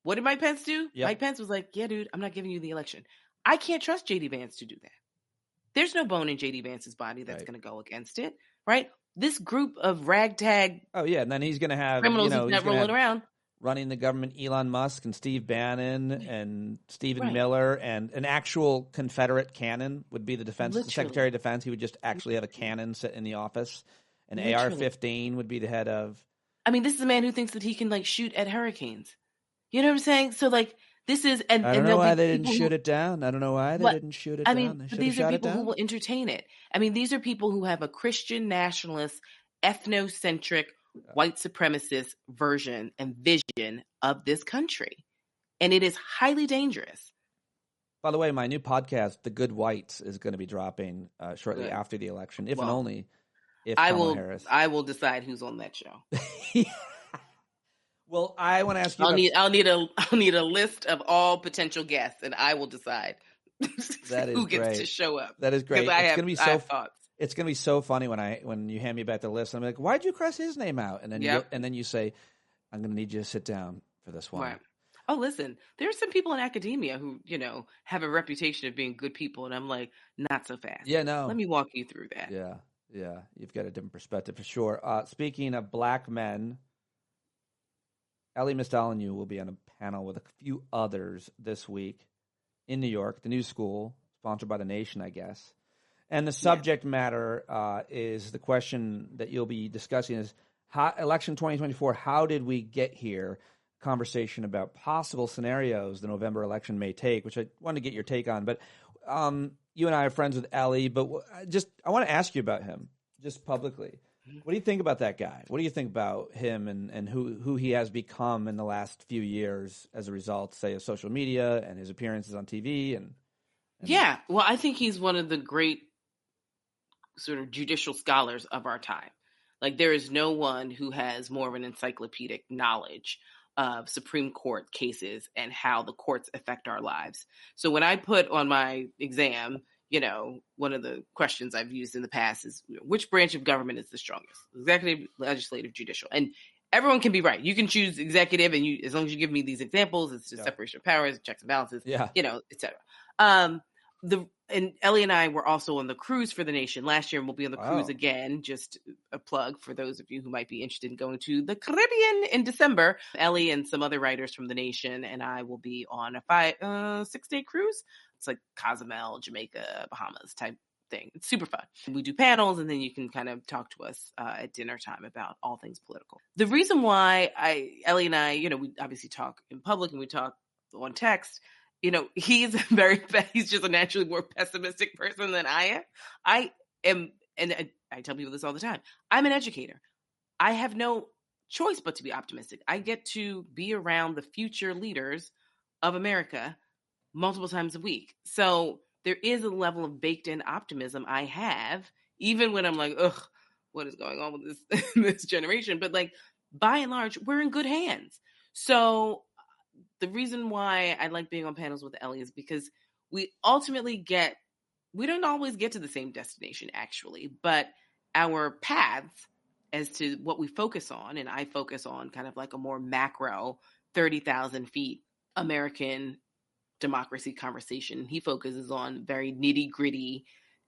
what did Mike Pence do? Yep. Mike Pence was like, yeah, dude, I'm not giving you the election. I can't trust J.D. Vance to do that. There's no bone in J.D. Vance's body that's going to go against it, right? This group of ragtag and then he's going to have criminals who's not rolling around. Running the government, Elon Musk and Steve Bannon and Stephen Miller, and an actual Confederate cannon would be the Secretary of Defense. He would just actually have a cannon sit in the office. An AR-15 would be the head of. I mean, this is a man who thinks that he can shoot at hurricanes. You know what I'm saying? So this is, I don't know why they didn't shoot it down. I don't know why they didn't shoot it down. I mean, but these are people who will entertain it. I mean, these are people who have a Christian nationalist, ethnocentric, white supremacist version and vision of this country. And it is highly dangerous. By the way, my new podcast, The Good Whites, is going to be dropping shortly after the election, if and only if Kamala Harris. I will decide who's on that show. Well, I want to ask you. I'll need a list of all potential guests, and I will decide who gets to show up. That is great. I have thoughts. It's going to be so funny when you hand me back the list. I'm like, why'd you cross his name out? And then you say, I'm going to need you to sit down for this one. Right. Oh, listen, there are some people in academia who, have a reputation of being good people. And I'm like, not so fast. Yeah, no. Let me walk you through that. Yeah. You've got a different perspective for sure. Speaking of black men, Elie Mystal will be on a panel with a few others this week in New York, the New School, sponsored by The Nation, I guess. And the subject matter is the question that you'll be discussing is election 2024, how did we get here? Conversation about possible scenarios the November election may take, which I want to get your take on. But you and I are friends with Elie, but I want to ask you about him just publicly. What do you think about that guy? What do you think about him and who he has become in the last few years as a result, say, of social media and his appearances on TV? Yeah, well, I think he's one of the great sort of judicial scholars of our time. Like, there is no one who has more of an encyclopedic knowledge of Supreme Court cases and how the courts affect our lives. So when I put on my exam, one of the questions I've used in the past is which branch of government is the strongest? Executive, legislative, judicial. And everyone can be right. You can choose executive, and as long as you give me these examples, it's just separation of powers, checks and balances, et cetera. And Elie and I were also on the cruise for The Nation last year, and we'll be on the cruise again. Just a plug for those of you who might be interested in going to the Caribbean in December. Elie and some other writers from The Nation and I will be on a 6-day cruise. It's like Cozumel, Jamaica, Bahamas type thing. It's super fun. We do panels, and then you can kind of talk to us at dinner time about all things political. The reason why Elie and I, we obviously talk in public and we talk on text. He's just a naturally more pessimistic person than I am. I am, and I tell people this all the time, I'm an educator. I have no choice but to be optimistic. I get to be around the future leaders of America multiple times a week. So there is a level of baked in optimism I have, even when I'm like, ugh, what is going on with this generation? But like, by and large, we're in good hands. So the reason why I like being on panels with Elie is because we don't always get to the same destination, actually, but our paths as to what we focus on, and I focus on kind of like a more macro 30,000 feet American democracy conversation. He focuses on very nitty gritty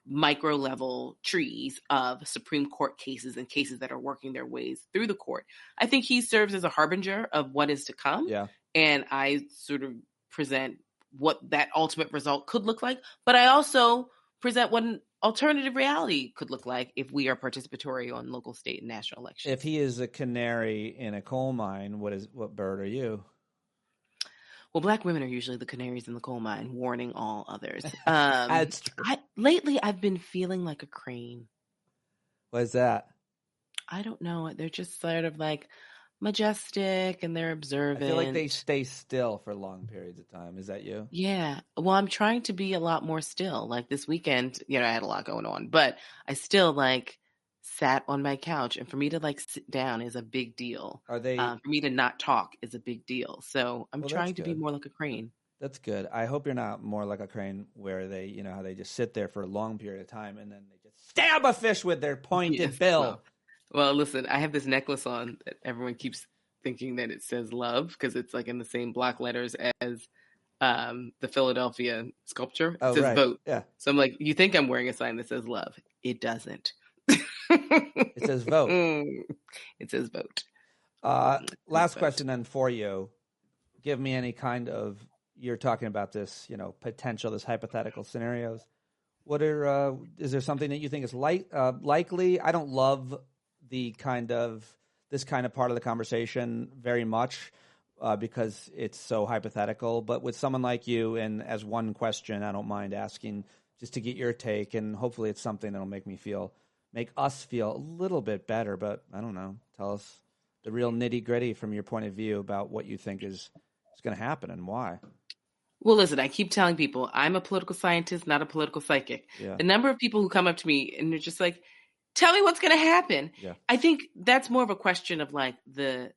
micro level trees of Supreme Court cases and cases that are working their ways through the court. I think he serves as a harbinger of what is to come. Yeah. And I sort of present what that ultimate result could look like. But I also present what an alternative reality could look like if we are participatory on local, state, and national elections. If he is a canary in a coal mine, what bird are you? Well, Black women are usually the canaries in the coal mine, warning all others. That's true. Lately, I've been feeling like a crane. What is that? I don't know. They're just sort of like majestic and they're observant. I feel like they stay still for long periods of time. Is that you? Yeah. Well, I'm trying to be a lot more still. Like this weekend, I had a lot going on, but I still sat on my couch, and for me to sit down is a big deal. Are they for me to not talk is a big deal. So I'm trying to be more like a crane. That's good. I hope you're not more like a crane where they, how they just sit there for a long period of time and then they just stab a fish with their pointed bill. Well, listen, I have this necklace on that everyone keeps thinking that it says love because it's in the same block letters as the Philadelphia sculpture. It says vote. Yeah. So I'm like, you think I'm wearing a sign that says love? It doesn't. It says vote. It says vote. Last question then for you. Give me any kind of, you're talking about this, potential, this hypothetical scenarios. Is there something that you think is likely? I don't love this kind of part of the conversation very much because it's so hypothetical. But with someone like you, and as one question, I don't mind asking just to get your take, and hopefully it's something that'll make us feel a little bit better. But I don't know. Tell us the real nitty gritty from your point of view about what you think is going to happen and why. Well, listen, I keep telling people I'm a political scientist, not a political psychic. Yeah. The number of people who come up to me and they're just like, tell me what's going to happen. Yeah. I think that's more of a question of like the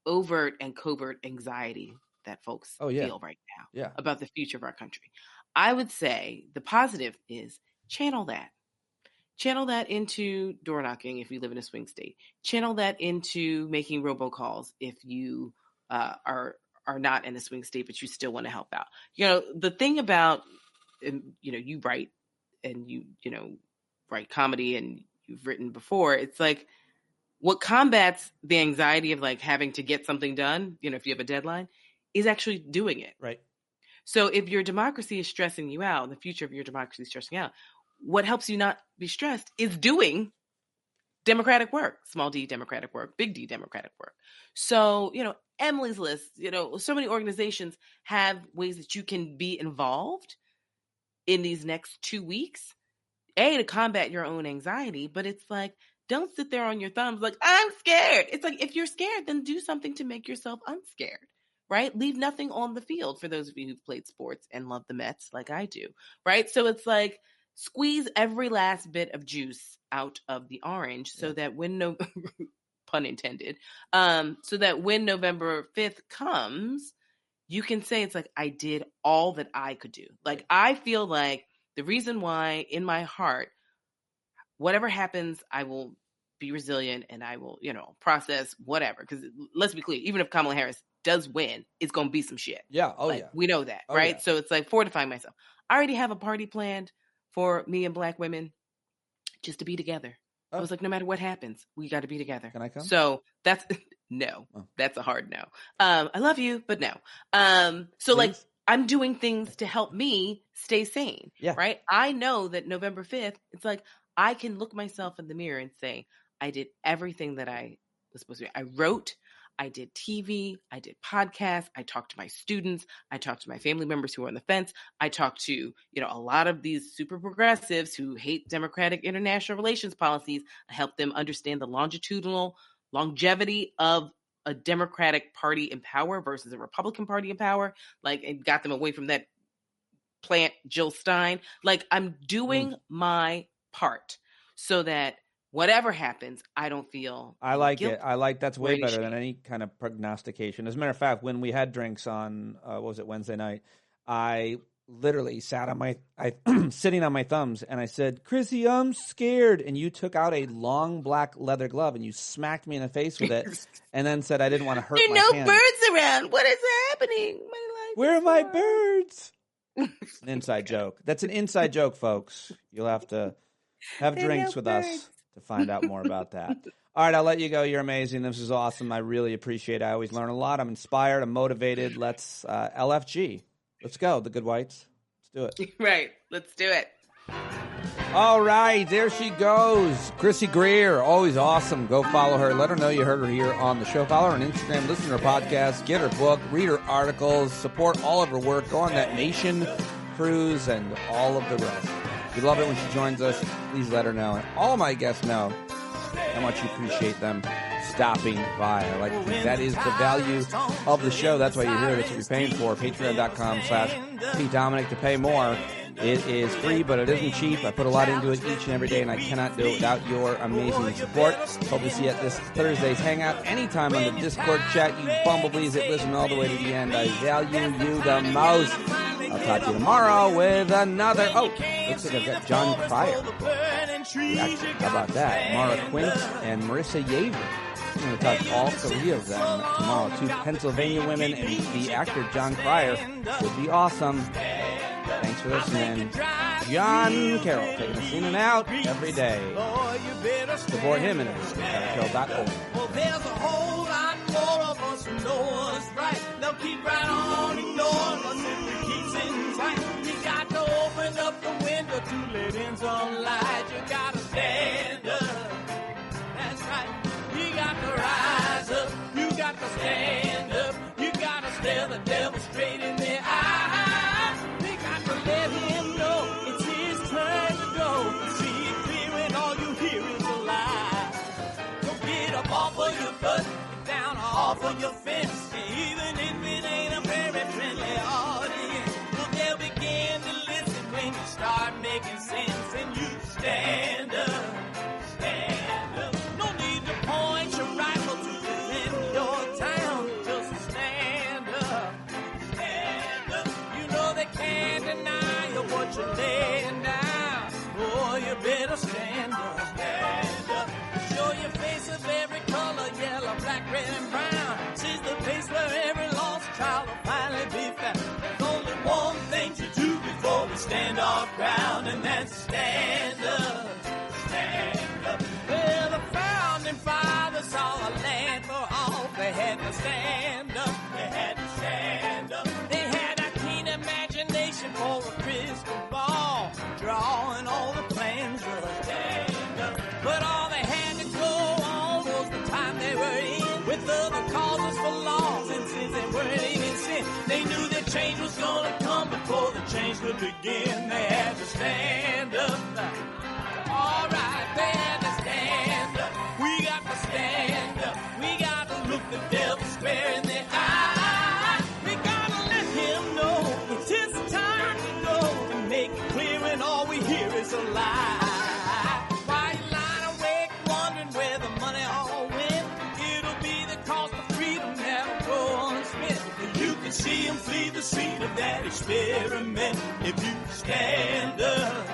overt and covert anxiety that folks feel right now about the future of our country. I would say the positive is channel that. Channel that into door knocking if you live in a swing state. Channel that into making robocalls if you are not in a swing state, but you still want to help out. The thing about, you write and you write comedy and you've written before, it's like what combats the anxiety of like having to get something done, if you have a deadline, is actually doing it. Right. So if your democracy is stressing you out, the future of your democracy is stressing you out, what helps you not be stressed is doing democratic work, small d democratic work, big D democratic work. So, Emily's List, so many organizations have ways that you can be involved in these next 2 weeks, to combat your own anxiety, but it's like, don't sit there on your thumbs like, I'm scared. It's like, if you're scared, then do something to make yourself unscared, right? Leave nothing on the field for those of you who've played sports and love the Mets like I do, right? So it's like, squeeze every last bit of juice out of the orange so that when pun intended, so that when November 5th comes, you can say it's like, I did all that I could do. Like, I feel like the reason why in my heart, whatever happens, I will be resilient and I will, process whatever. Because let's be clear, even if Kamala Harris does win, it's going to be some shit. Yeah. We know that, right? Yeah. So it's like fortifying myself. I already have a party planned for me and Black women just to be together. I was like, no matter what happens, we got to be together. Can I come? So that's no, that's a hard no. I love you, but no. So like, I'm doing things to help me stay sane. Yeah. Right. I know that November 5th, it's like, I can look myself in the mirror and say, I did everything that I was supposed to do. I wrote, I did TV, I did podcasts, I talked to my students, I talked to my family members who are on the fence, I talked to, a lot of these super progressives who hate democratic international relations policies. I helped them understand the longevity of a Democratic Party in power versus a Republican Party in power, and got them away from that plant Jill Stein. Like, I'm doing my part so that whatever happens, I don't feel I like guilty. it. I like that's way better than any kind of prognostication. As a matter of fact, when we had drinks on Wednesday night, I literally sat on sitting on my thumbs and I said, Chrissy, I'm scared. And you took out a long black leather glove and you smacked me in the face with it and then said I didn't want to hurt my hand. There are no birds around. What is happening? Where are my birds? An inside joke. That's an inside joke, folks. You'll have to have drinks with us to find out more about that. All right, I'll let you go. You're amazing. This is awesome. I really appreciate it. I always learn a lot. I'm inspired. I'm motivated. Let's LFG. Let's go, the good whites. Let's do it. Right. Let's do it. All right, there she goes. Chrissy Greer, always awesome. Go follow her. Let her know you heard her here on the show. Follow her on Instagram, listen to her podcast, get her book, read her articles, support all of her work. Go on that Nation cruise and all of the rest. We love it when she joins us. Please let her know. And all my guests know how much you appreciate them stopping by. I like to think that is the value of the show. That's why you're here. That's what you're paying for. Patreon.com/PDominic to pay more. It is free, but it isn't cheap. I put a lot into it each and every day, and I cannot do it without your amazing support. Hope to see you at this Thursday's Hangout anytime on the Discord chat. You bumblebees that listen all the way to the end. I value you the most. I'll talk to you tomorrow with another. Oh, looks like I've got John Cryer. Actually, how about that? Mara Quint and Marissa Yaver. I'm going to talk to all three of them tomorrow. Two Pennsylvania women and the actor John Cryer. Should be awesome. Thanks for listening. John Carroll taking us in and out every day. Support him and everything. Well, there's a whole lot more of us who know what's right. They'll keep right on ignoring us if we keep sitting tight. You got to open up the window to let in some light. You got to stand up. That's right. You got to rise up. You got to stand up. You got to stare the devil straight in the eye. Let him know it's his turn to go. See it clear and all you hear is a lie. So get up off of your butt, down off of your fence. Even if it ain't a very friendly audience. child will finally be found. There's only one thing to do before we stand our ground, and that's stand up, stand up. Well, the founding fathers saw a land for all. They had to stand up, they had to stand up. They had a keen imagination for a crystal ball, drawing all the plans of a stand up. But all they had to go on was the time they were in, with other causes for laws, and since they weren't even sin, they knew that change was gonna come before the change could begin. They had to stand up. All right, they had to stand up. We got to stand up. We got to look the devil square in the eye. We gotta let him know it's his time to go, and make it clear when all we hear is a lie. Why you lying awake wondering where the money all went? It'll be the cost of freedom that'll go unspent. You can see him flee the scene of that experiment if you stand up.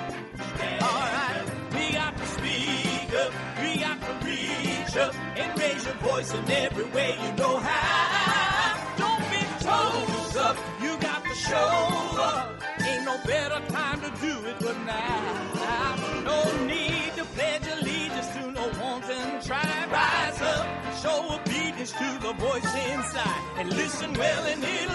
All right, we got to speak up, we got to reach up and raise your voice in every way you know how. Don't be toes up, you got to show up. Ain't no better time to do it but now. No need to pledge allegiance to no wanton tribe. Rise up, show obedience to the voice inside, and listen well and it'll